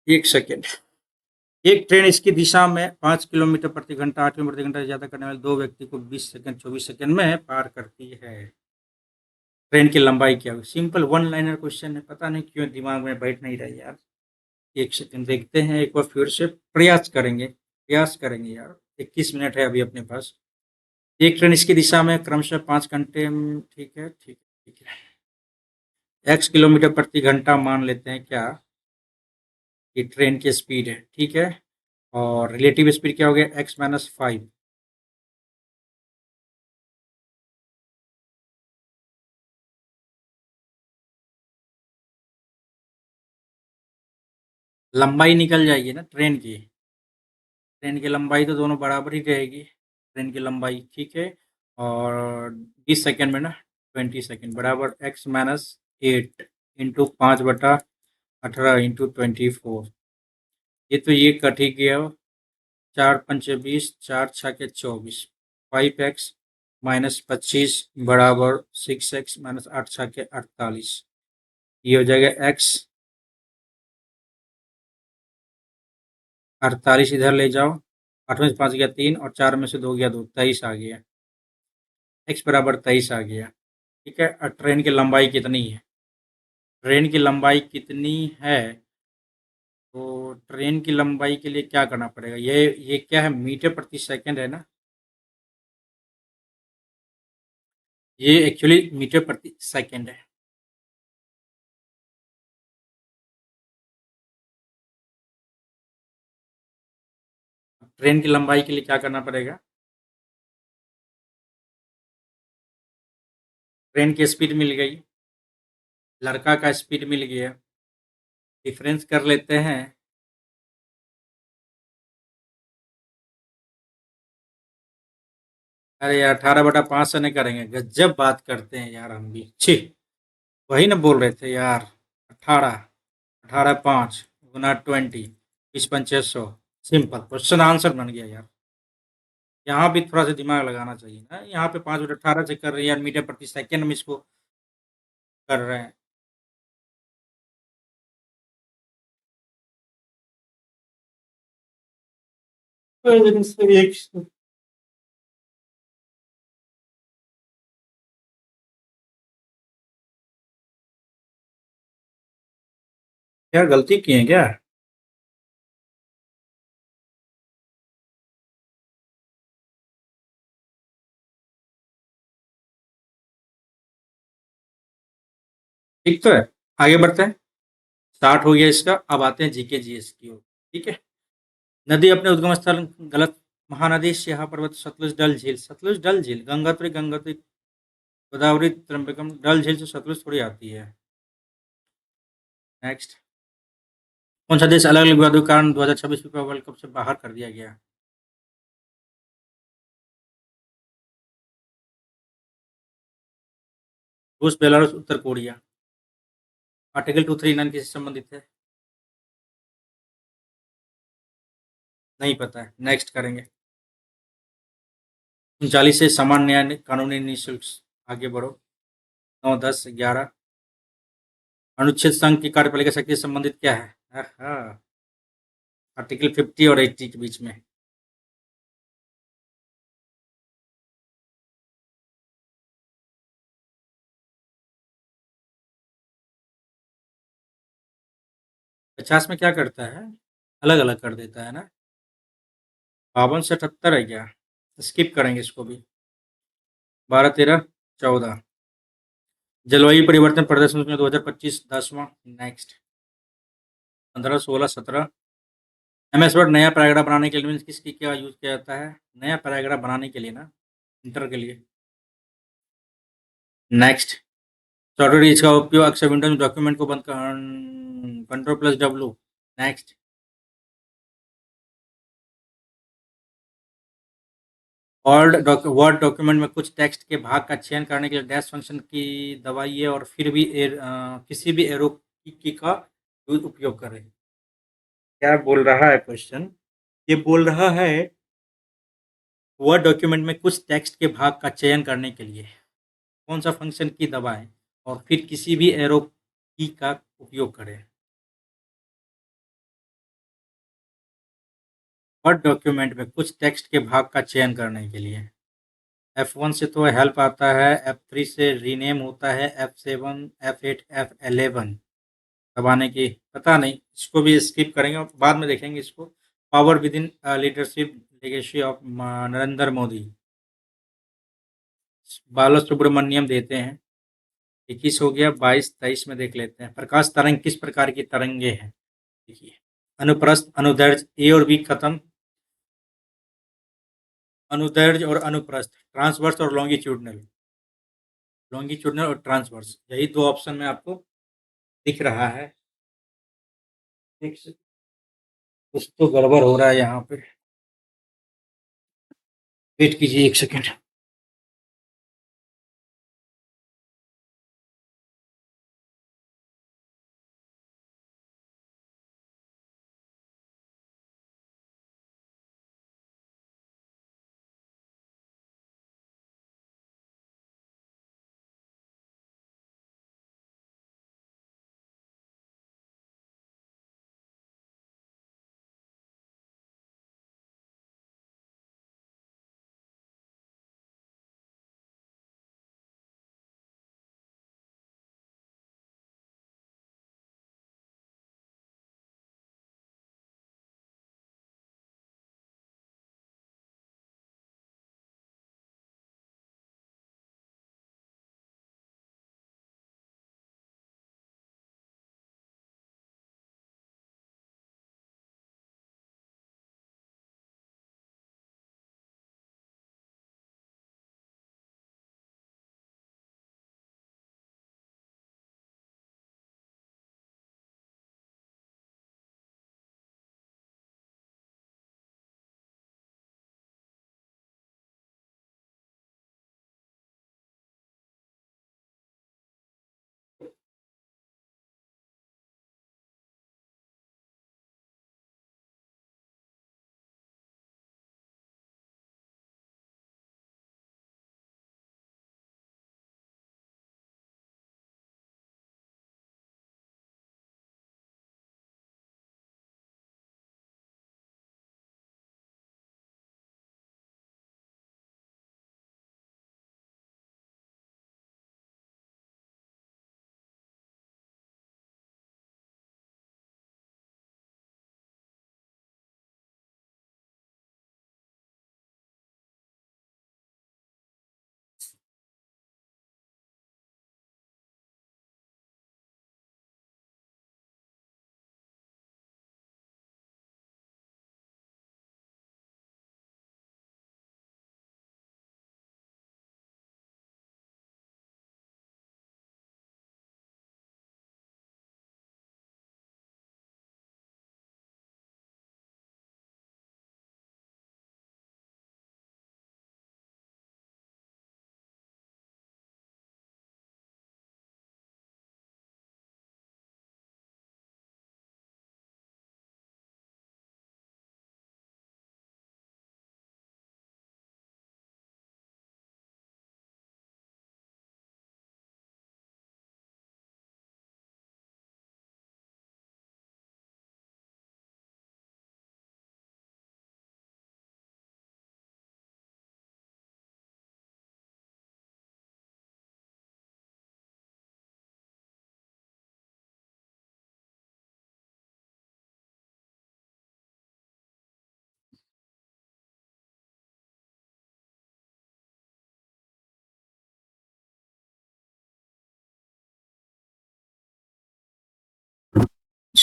एक सेकेंड। एक ट्रेन इसकी दिशा में 5 किलोमीटर प्रति घंटा 8 किलोमीटर प्रति घंटा से ज्यादा करने वाले दो व्यक्ति को 20 सेकंड 24 सेकंड में पार करती है। ट्रेन की लंबाई क्या होगी, सिंपल वन लाइनर क्वेश्चन है, पता नहीं क्यों दिमाग में बैठ नहीं रही यार। एक सेकंड देखते हैं, एक बार फिर से प्रयास करेंगे यार। 21 मिनट है अभी अपने पास। एक ट्रेन इसकी दिशा में क्रमशः 5 घंटे, ठीक है ठीक है ठीक है, x किलोमीटर प्रति घंटा मान लेते हैं क्या, ये ट्रेन की स्पीड है, ठीक है। और रिलेटिव स्पीड क्या हो गया, x-5। लंबाई निकल जाएगी ना ट्रेन की, ट्रेन की लंबाई तो दोनों बराबर ही रहेगी, ट्रेन की लंबाई, ठीक है। और 20 सेकेंड में ना, 20 सेकेंड बराबर x-8 इंटू 5/18 इंटू 24। ये कट ही गया, 4 पंचे 20 4 छके 24, 5x माइनस 25 बराबर 6x माइनस 8 छके 48। ये हो जाएगा x 48 इधर ले जाओ, 8 में से 5 गया 3 और 4 में से 2 गया 2, 23 आ गया, x बराबर 23 आ गया, ठीक है। और ट्रेन की लंबाई कितनी है, ट्रेन की लंबाई कितनी है, तो ट्रेन की लंबाई के लिए क्या करना पड़ेगा, ये क्या है, मीटर प्रति सेकंड है ना, ये एक्चुअली मीटर प्रति सेकंड है। ट्रेन की लंबाई के लिए क्या करना पड़ेगा, ट्रेन की स्पीड मिल गई, लड़का का स्पीड मिल गया, डिफरेंस कर लेते हैं। अरे यार 18/5 से नहीं करेंगे, गजब बात करते हैं यार हम भी, छी। वही ना बोल रहे थे यार, 18 18/5 गुना 20 20 5 100, सिंपल क्वेश्चन आंसर बन गया यार। यहाँ भी थोड़ा सा दिमाग लगाना चाहिए ना, यहाँ पे 5/18 से कर रहे हैं यार, मीटर प्रति सेकंड में इसको कर रहे हैं। एक क्या गलती किए हैं क्या, ठीक तो है। आगे बढ़ते हैं, स्टार्ट हो गया इसका, अब आते हैं जीके जीएस की ओर, ठीक है। नदी अपने उद्गम स्थल गलत, महानदी यहाँ पर्वत सतलुज डल झील, सतलुज डल झील, गंगोत्री गंगोत्री गोदावरी त्र्यंबकम, डल झील से सतलुज थोड़ी आती है। नेक्स्ट, कौन सा देश अलग-अलग विवादों के कारण 2026 फीफा वर्ल्ड कप से बाहर कर दिया गया? रूस, बेलारूस, उत्तर कोरिया। आर्टिकल 239 किससे संबंधित है? नहीं पता है, नेक्स्ट करेंगे। 39 से समान न्याय कानूनी निःशुल्क। आगे बढ़ो। 9, 10, 11। अनुच्छेद संघ की कार्यपालिका शक्ति से संबंधित क्या है? आर्टिकल 50 और 80 के बीच में। पचास में क्या करता है? अलग अलग कर देता है ना। 52 से 78 है क्या? स्किप करेंगे इसको भी। 12, 13, 14। जलवायु परिवर्तन प्रदर्शन में 2025 10वां। नेक्स्ट। 15, 16, 17। एमएस वर्ड नया पैराग्राफ बनाने के लिए किसकी क्या यूज किया जाता है? नया पैराग्राफ बनाने के लिए ना, इंटर के लिए। नेक्स्ट। सॉफ्टवेयर इसका उपयोग अक्सर विंडोज में डॉक्यूमेंट को बंद कर Ctrl+W। नेक्स्ट। वर्ड डॉक्यूमेंट में कुछ टेक्स्ट के भाग का चयन करने के लिए डैश फंक्शन की दबाइए और फिर भी किसी भी एरो की का उपयोग करें। क्या बोल रहा है क्वेश्चन? ये बोल रहा है वर्ड डॉक्यूमेंट में कुछ टेक्स्ट के भाग का चयन करने के लिए कौन सा फंक्शन की दबाएं और फिर किसी भी एरो की का उपयोग करें। वर्ड डॉक्यूमेंट में कुछ टेक्स्ट के भाग का चयन करने के लिए F1 से तो हेल्प आता है, F3 से रीनेम होता है, F7, F8, F11 दबाने की पता नहीं, इसको भी स्किप करेंगे और बाद में देखेंगे इसको। Power within leadership legacy of Narendra Modi. Balasubramaniam देते हैं। 21 हो गया, 22, 23 में देख लेते हैं। प्रकाश तरंग किस प्रकार की तरंगे हैं? देखिए, अनुप्रस्थ, अनुदैर्ध्य, ए और बी खत्म। अनुदैर्ध्य और अनुप्रस्थ, ट्रांसवर्स और लॉन्गिट्यूडनल। लॉन्गिट्यूडनल और ट्रांसवर्स, यही दो ऑप्शन में आपको दिख रहा है। एक से कुछ तो गड़बड़ हो रहा है यहाँ पे। वेट कीजिए 1 सेकेंड।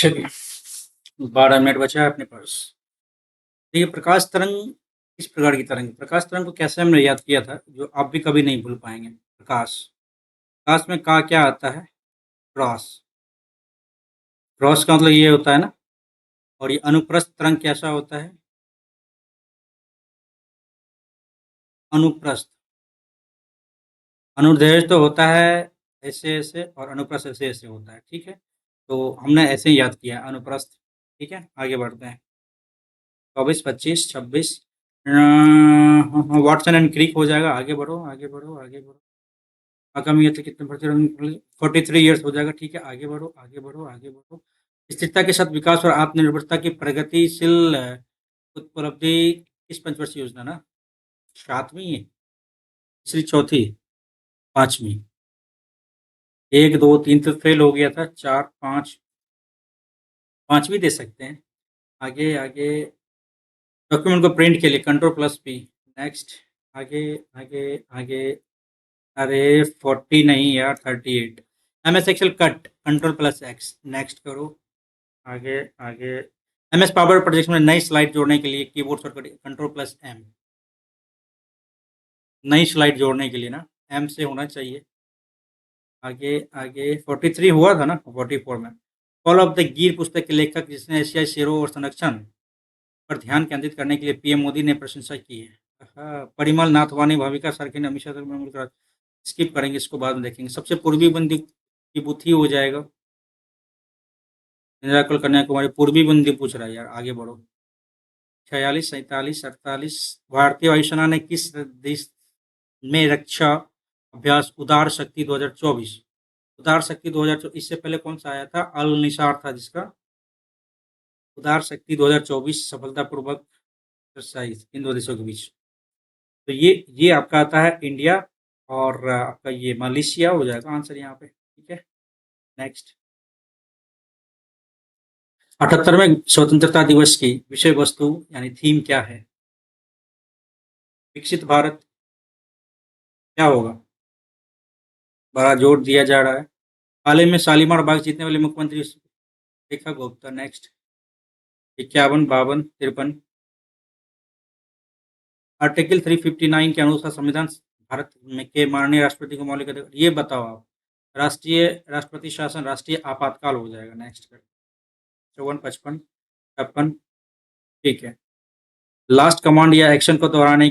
चलिए, 12 मिनट बचा है अपने पास। देखिए, प्रकाश तरंग किस प्रकार की तरंग है? प्रकाश तरंग को कैसे हमने याद किया था, जो आप भी कभी नहीं भूल पाएँगे। प्रकाश, प्रकाश में का क्या आता है? क्रॉस। क्रॉस का मतलब ये होता है ना। और ये अनुप्रस्थ तरंग कैसा होता है? अनुप्रस्थ। अनुदैर्ध्य तो होता है ऐसे-ऐसे और अनुप्रस्थ ऐसे-ऐसे होता है, ठीक है? तो हमने ऐसे ही याद किया अनुप्रस्थ, ठीक है? आगे बढ़ते हैं। 24, 25, 26 वाटसन एंड क्रिक हो जाएगा। आगे बढ़ो, आगे बढ़ो, आगे बढ़ो। आगामी ये तो कितने बढ़ते रहेंगे? 43 ईयर्स हो जाएगा, ठीक है? आगे बढ़ो, आगे बढ़ो, आगे बढ़ो। स्थिरता के साथ विकास और आत्मनिर्भरता की प्रगतिशील उपलब्धि किस पंचवर्षीय योजना ना? 7वीं है? तीसरी, चौथी, 5वीं? 1, 2, 3 तो फेल हो गया था, 4, 5, 5वीं दे सकते हैं। आगे, आगे डॉक्यूमेंट को प्रिंट के लिए कंट्रोल+P। नेक्स्ट, आगे, आगे, आगे। अरे 40 नहीं यार, 38। MS Excel cut control. Next करो। आगे, आगे। एमएस पावर प्रोजेक्ट में नई स्लाइड जोड़ने के लिए कीबोर्ड शॉर्टकट कंट्रोल+M। नई स्लाइड जोड़ने के लिए ना एम से होना चाहिए। आगे, आगे। 43 हुआ था ना, 44 में। फॉल ऑफ द गिर पुस्तक के लेखक, जिसने एशियाई शेरों और संरक्षण पर ध्यान केंद्रित करने के लिए पीएम मोदी ने प्रशंसा की है। परिमल नाथवानी, भाविका सरकिन, अमीषा स्किप करेंगे, इसको बाद में देखेंगे। सबसे पूर्वी बंदी की बुथी हो जाएगा। इंदिरा कन्याकुमारी पूर्वी बंदी पूछ रहा है यार, आगे बढ़ो। 46, 47, 48। भारतीय वायुसेना ने किस देश में रक्षा अभ्यास उदार शक्ति 2024? उदार शक्ति 2024 इससे पहले कौन सा आया था? अल निसार था जिसका। उदार शक्ति 2024 सफलतापूर्वक एक्सरसाइज इन दो देशों के बीच। तो ये आपका आता है इंडिया और आपका ये मलेशिया हो जाएगा आंसर यहाँ पे, ठीक है? नेक्स्ट। 78वें स्वतंत्रता दिवस की विषय वस्तु यानी थीम क्या है? विकसित भारत। क्या होगा? बड़ा जोर दिया जा रहा है। हाल ही में शालीमार बाग जीतने वाले मुख्यमंत्री रेखा गुप्ता। नेक्स्ट। 51, 52, 53। आर्टिकल 359 के अनुसार संविधान भारत में के माननीय राष्ट्रपति को मौलिक अधिकार। ये बताओ आप। राष्ट्रीय राष्ट्रपति शासन राष्ट्रीय आपातकाल हो जाएगा। नेक्स्ट कर। 54, 55, 56। ठीक है। लास्ट कमांड या एक्शन को दोहराने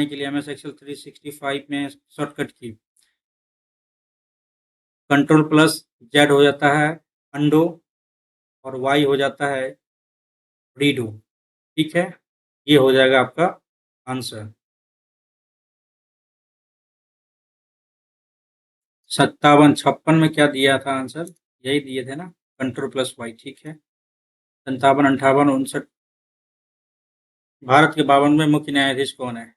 के लिए एमएस एक्सेल 365 में शॉर्टकट की कंट्रोल+Z हो जाता है अंडो और वाई हो जाता है रीडो, ठीक है? ये हो जाएगा आपका आंसर। 57, 56 में क्या दिया था आंसर? यही दिए थे ना, कंट्रोल+Y, ठीक है? 57, 58, 59। भारत के 52वें मुख्य न्यायाधीश कौन है?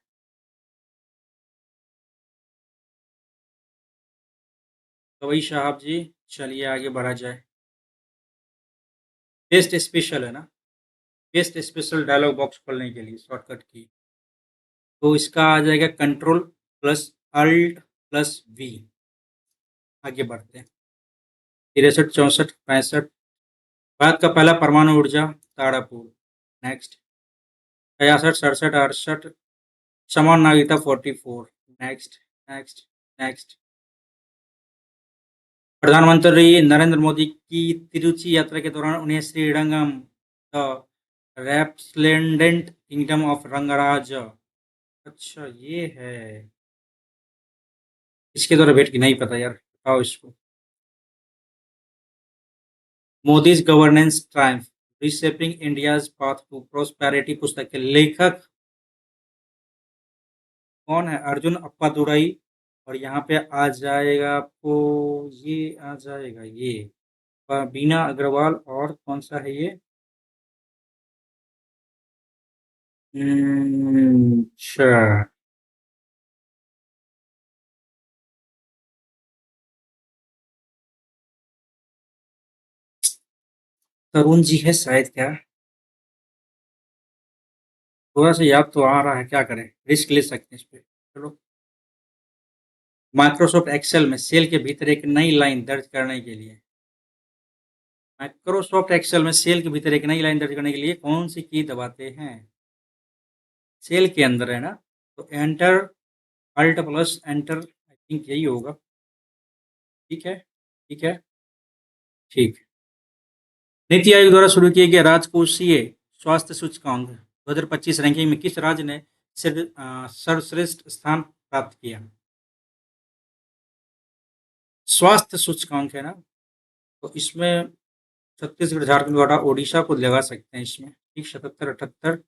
तो वही साहब जी। चलिए आगे बढ़ा जाए। पेस्ट स्पेशल है ना, पेस्ट स्पेशल डायलॉग बॉक्स खोलने के लिए शॉर्टकट की। तो इसका आ जाएगा कंट्रोल+Alt+V। आगे बढ़ते हैं। 63, 64, 65। भारत का पहला परमाणु ऊर्जा तारापुर। नेक्स्ट। 66, 67, 68। समान नागरिकता 44। Next, next, next. प्रधानमंत्री नरेंद्र मोदी की तिरुचि यात्रा के दौरान उन्हें Srirangam the resplendent kingdom of Rangaraj. अच्छा ये है। इसके द्वारा भेंट की नहीं पता यार, बताओ इसको। Modi's governance triumph reshaping India's path to prosperity पुस्तक के लेखक कौन है? अर्जुन अप्पादुराई। और यहाँ पे आ जाएगा आपको, ये आ जाएगा ये बीना अग्रवाल। और कौन सा है ये? अच्छा। तरुण जी है शायद, क्या? थोड़ा सा याद तो आ रहा है, क्या करें, रिस्क ले सकते हैं इस पे। चलो। माइक्रोसॉफ्ट एक्सेल में सेल के भीतर एक नई लाइन दर्ज करने के लिए माइक्रोसॉफ्ट एक्सेल में सेल के भीतर एक नई लाइन दर्ज करने के लिए कौन सी की दबाते हैं? सेल के अंदर है ना? तो enter, alt plus enter, I think यही होगा। ठीक है, ठीक है, ठीक। नीति आयोग द्वारा शुरू किए गए राजकोषीय स्वास्थ्य सूचकांक 2025 रैंकिंग में किस राज्य ने सर्वश्रेष्ठ स्थान प्राप्त किया? स्वास्थ्य सूचकांक है ना, तो इसमें छत्तीसगढ़, झारखंड, गोवा, ओडिशा को लगा सकते हैं इसमें। ठीक, 77, 78,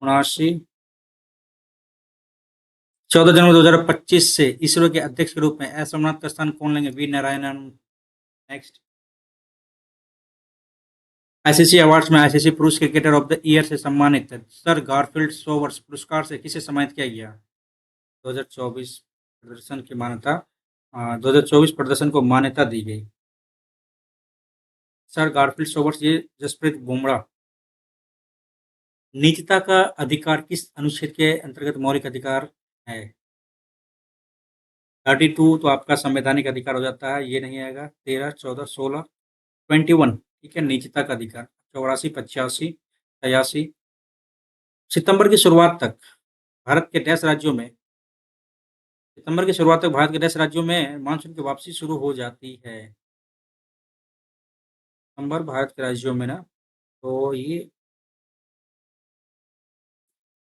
79। 14 जनवरी 2025 से इसरो के अध्यक्ष के रूप में एस सोमनाथ का स्थान कौन लेंगे? V Narayanan. Next, ICC awards में आईसीसी पुरुष क्रिकेटर ऑफ द ईयर से सम्मानित सर गारफील्ड सोबर्स पुरस्कार से किसे सम्मानित किया गया? 2024 प्रदर्शन की मान्यता 2024 प्रदर्शन को मान्यता दी गई। सर गारफील्ड सोबर्स, ये जसप्रीत बुमराह। निजता का अधिकार किस अनुच्छेद के अंतर्गत मौलिक अधिकार है? 32 तो आपका संवैधानिक अधिकार हो जाता है, ये नहीं आएगा। 13, 14, 16, 21, ठीक है, निजता का अधिकार। 84, 85, 83। सितंबर की शुरुआत तक भारत के 10 राज्यों में सितंबर की शुरुआत तक भारत के 10 राज्यों में मानसून की वापसी शुरू हो जाती है। सितंबर भारत के राज्यों में ना, तो ये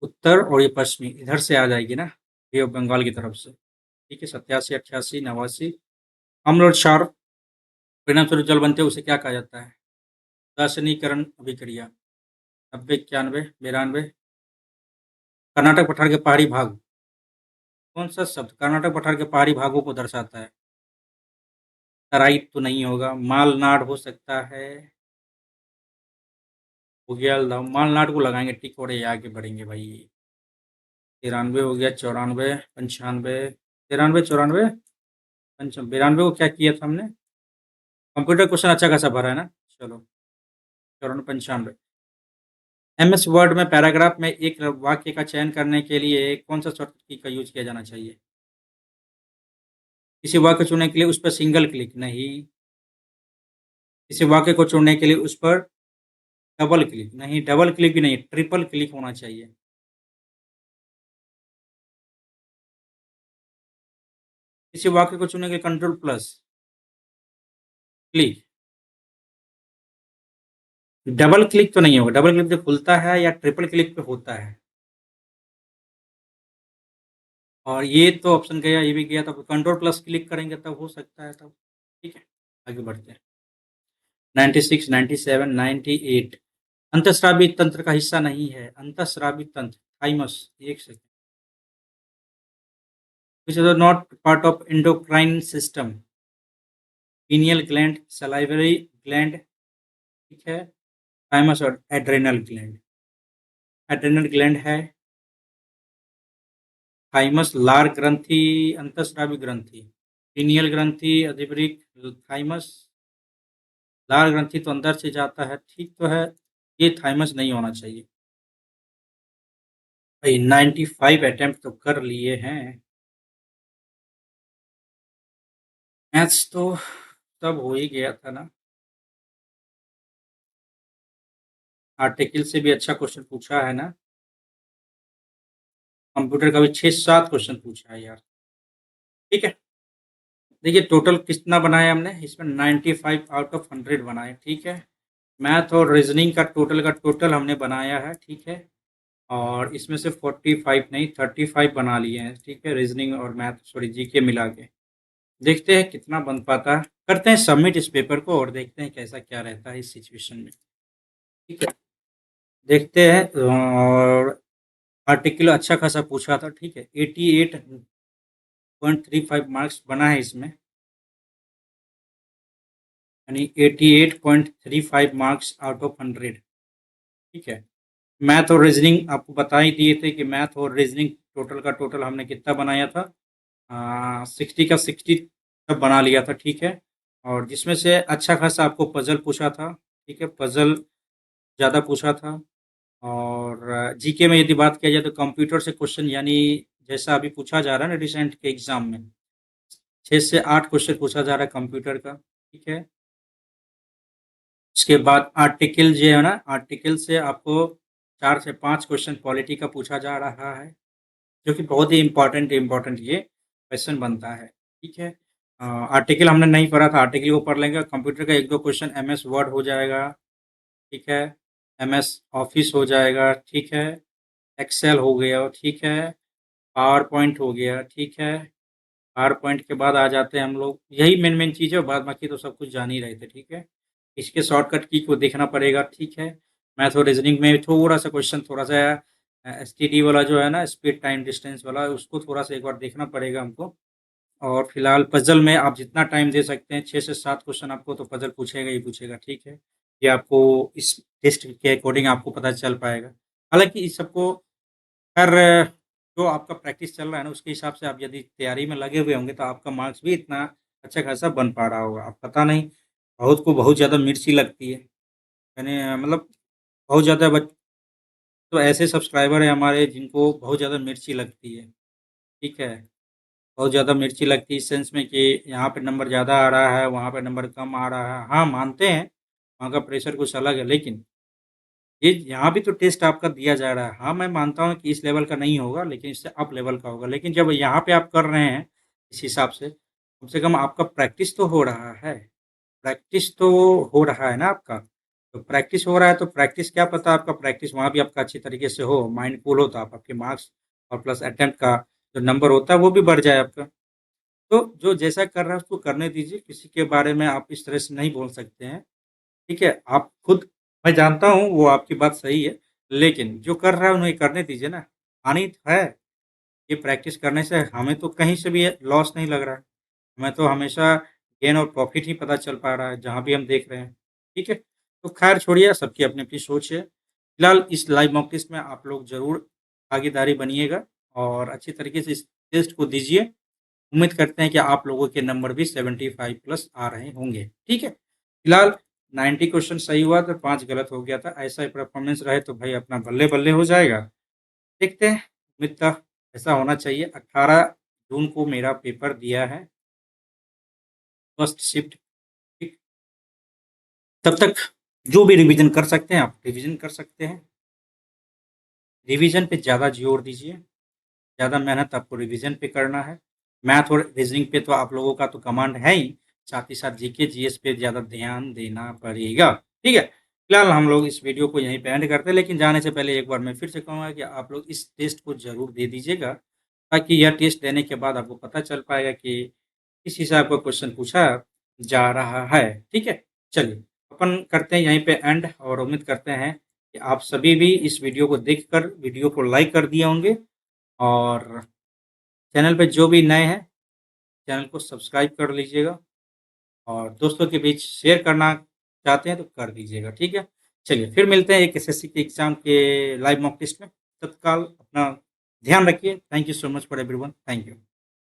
उत्तर और ये पश्चिमी इधर से आ जाएगी ना, बे ऑफ बंगाल की तरफ से। ठीक है, 87, 88, 89। अम्ल और क्षार परिणाम स्वरूप जल बनते हैं, उसे क्या कहा जाता है? रासायनिकरण अभिक्रिया। 90, 91, 92। कर्नाटक पठार के पहाड़ी भाग, कौन सा शब्द कर्नाटक पठार के पहाड़ी भागों को दर्शाता है? तराई तो नहीं होगा, मालनाड हो सकता है। बुग्याल मालनाड को लगाएंगे, टिक और ये आगे बढ़ेंगे भाई। 93 हो गया, 94, 95, 93, 94, 92 को क्या किया था हमने? कंप्यूटर क्वेश्चन अच्छा खासा भरा है ना। चलो, 94, 95। एमएस वर्ड में पैराग्राफ में एक वाक्य का चयन करने के लिए कौन सा शॉर्टकट की का यूज किया जाना चाहिए? किसी वाक्य चुनने के लिए उस पर सिंगल क्लिक नहीं, किसी वाक्य को चुनने के लिए उस पर डबल क्लिक नहीं, डबल क्लिक भी नहीं, ट्रिपल क्लिक होना चाहिए। किसी वाक्य को चुनने के लिए control plus click. Double click तो नहीं होगा, डबल क्लिक पे खुलता है या ट्रिपल क्लिक पे होता है। और ये तो ऑप्शन गया, ये भी गया, तब कंट्रोल प्लस क्लिक करेंगे तब हो सकता है तब। ठीक है, आगे बढ़ते हैं। 96, 97, 98। अंतःस्रावी तंत्र का हिस्सा नहीं है। अंतःस्रावी तंत्र थाइमस, एक second, which is not part of endocrine system. Pineal gland, salivary gland, ठीक है, थाइमस और एड्रेनल ग्लैंड। एड्रेनल ग्लैंड है। थाइमस लार ग्रंथि, अंतःस्रावी ग्रंथि, पीनियल ग्रंथि, अधिवृक्क, थाइमस। लार ग्रंथि तो अंदर से जाता है, ठीक तो है, ये थाइमस नहीं होना चाहिए भाई। 95 अटेम्प्ट तो कर लिए हैं। मैथ्स तो तब हो ही गया था ना। आर्टिकल से भी अच्छा क्वेश्चन पूछा है ना। कंप्यूटर का भी 6-7 क्वेश्चन पूछा है यार। ठीक है, देखिए टोटल कितना बनाया हमने इसमें, 95 आउट ऑफ 100 बनाए। ठीक है, मैथ और रीजनिंग का टोटल हमने बनाया है। ठीक है, और इसमें से 45 नहीं 35 बना लिए हैं। ठीक है, रीजनिंग और मैथ सॉरी जीके मिला के। देखते हैं कितना बन पाता है। करते हैं सबमिट इस पेपर को और देखते हैं कैसा क्या रहता है इस सिचुएशन में। ठीक है, देखते हैं। और आर्टिकल अच्छा खासा पूछा था। ठीक है, 88.35 मार्क्स बना है इसमें, यानी 88.35 मार्क्स आउट ऑफ 100। ठीक है, मैथ और रीजनिंग आपको बता ही दिए थे कि मैथ और रीजनिंग टोटल का टोटल हमने कितना बनाया था, 60 का 60 तब बना लिया था। ठीक है, और जिसमें से अच्छा खासा आपको पजल पूछा था। ठीक है, पजल ज़्यादा पूछा था। और जीके में यदि बात किया जाए तो कंप्यूटर से क्वेश्चन, यानी जैसा अभी पूछा जा रहा है ना रिसेंट के एग्जाम में, 6 से 8 क्वेश्चन पूछा जा रहा है कंप्यूटर का, ठीक है? उसके बाद आर्टिकल जो है ना, आर्टिकल से आपको 4 से 5 क्वेश्चन पॉलिटी का पूछा जा रहा है, जो कि बहुत ही इम्पोर्टेंट ये क्वेश्चन बनता है, ठीक है? आर्टिकल हमने नहीं पढ़ा था, आर्टिकल को पढ़ लेंगे। कंप्यूटर का 1-2 क्वेश्चन एमएस वर्ड हो जाएगा, ठीक है? एमएस ऑफिस हो जाएगा, ठीक है? एक्सेल हो गया, ठीक है? पावर पॉइंट हो गया, ठीक है? पावर पॉइंट के बाद आ जाते हैं हम लोग, यही मेन चीज़ है, बाद बाकी तो सब कुछ जान ही रहे थे, ठीक है? इसके शॉर्टकट की को देखना पड़ेगा, ठीक है? मैथ और रीजनिंग में थोड़ा-सा क्वेश्चन थोड़ा-सा एसटीडी वाला जो है ना, स्पीड टाइम डिस्टेंस वाला, उसको थोड़ा-सा एक बार देखना पड़ेगा हमको। और फिलहाल पज़ल में आप जितना टाइम दे सकते हैं, 6 से 7 क्वेश्चन आपको तो पज़ल पूछेगा ही पूछेगा, ठीक है? ये आपको इस टेस्ट के अकॉर्डिंग आपको पता चल पाएगा। हालाँकि इस सबको हर जो आपका प्रैक्टिस चल रहा है ना, उसके हिसाब से आप यदि तैयारी में लगे हुए होंगे, तो आपका मार्क्स भी इतना अच्छा खासा बन पा रहा होगा। अब पता नहीं, बहुत को बहुत ज़्यादा मिर्ची लगती है। मैंने मतलब बहुत ज़्यादा बच तो ऐसे सब्सक्राइबर हैं हमारे जिनको बहुत ज़्यादा मिर्ची लगती है, ठीक है? बहुत ज़्यादा मिर्ची लगती है इस सेंस में कि यहाँ पे नंबर ज़्यादा आ रहा है, वहाँ पे नंबर कम आ रहा है। हाँ, मानते हैं, वहाँ का प्रेशर कुछ अलग है, लेकिन ये यहाँ भी तो टेस्ट आपका दिया जा रहा है। हाँ, मैं मानता हूँ कि इस लेवल का नहीं होगा, लेकिन इससे अप लेवल का होगा। लेकिन जब यहाँ पे आप कर रहे हैं, इस हिसाब से कम आपका प्रैक्टिस तो हो रहा है। प्रैक्टिस तो हो रहा है ना आपका। तो प्रैक्टिस हो रहा है, तो प्रैक्टिस क्या पता आपका प्रैक्टिस वहाँ भी आपका अच्छी तरीके से हो, माइंडफुल हो, तो आप आपके मार्क्स और प्लस अटेम्प्ट का जो नंबर होता है, वो भी बढ़ जाए आपका। तो जो जैसा कर रहा है उसको करने दीजिए, किसी के बारे में आप इस तरह से नहीं बोल सकते हैं, ठीक है? आप खुद मैं जानता हूँ वो आपकी बात सही है, लेकिन जो कर रहा है उन्हें करने दीजिए ना। हानि है, ये प्रैक्टिस करने से हमें तो कहीं से भी लॉस नहीं लग रहा है। हमें तो हमेशा गेन और प्रॉफ़िट ही पता चल पा रहा है, जहाँ भी हम देख रहे हैं, ठीक है? तो ख़ैर छोड़िए, सबकी अपनी-अपनी सोच है। फिलहाल इस लाइव मॉक टेस्ट में आप लोग ज़रूर भागीदारी बनिएगा और अच्छी तरीके से इस टेस्ट को दीजिए। उम्मीद करते हैं कि आप लोगों के नंबर भी 75 प्लस आ रहे होंगे, ठीक है? फिलहाल 90 क्वेश्चन सही हुआ तो 5 गलत हो गया था। ऐसा ही परफॉर्मेंस रहे तो भाई अपना बल्ले-बल्ले हो जाएगा। देखते हैं, उम्मीद था ऐसा होना चाहिए। 18 जून को मेरा पेपर दिया है, फर्स्ट शिफ्ट, ठीक? तब तक जो भी रिवीजन कर सकते हैं आप रिवीजन कर सकते हैं। रिवीजन पे ज़्यादा ज़ोर दीजिए, ज़्यादा मेहनत आपको रिवीजन पे करना है। मैथ और रीज़निंग पे तो आप लोगों का तो कमांड है ही, साथ ही साथ जीके, जीएस पे ज़्यादा ध्यान देना पड़ेगा, ठीक है? फिलहाल हम लोग इस वीडियो को यहीं पे एंड करते हैं, लेकिन जाने से पहले एक बार मैं फिर से कहूँगा कि आप लोग इस टेस्ट को ज़रूर दे दीजिएगा, ताकि यह टेस्ट देने के बाद आपको पता चल पाएगा कि किस हिसाब का क्वेश्चन पूछा जा रहा है, ठीक है? चलिए, अपन करते हैं यहीं पे एंड और उम्मीद करते हैं कि आप सभी भी इस वीडियो को देखकर वीडियो को लाइक कर दिए होंगे और चैनल पे जो भी नए हैं, चैनल को सब्सक्राइब कर लीजिएगा और दोस्तों के बीच शेयर करना चाहते हैं तो कर दीजिएगा, ठीक है? चलिए, फिर मिलते हैं एक एसएससी के एग्ज़ाम के लाइव मॉक टेस्ट में। तत्काल अपना ध्यान रखिए। Thank you so much for everyone. Thank you.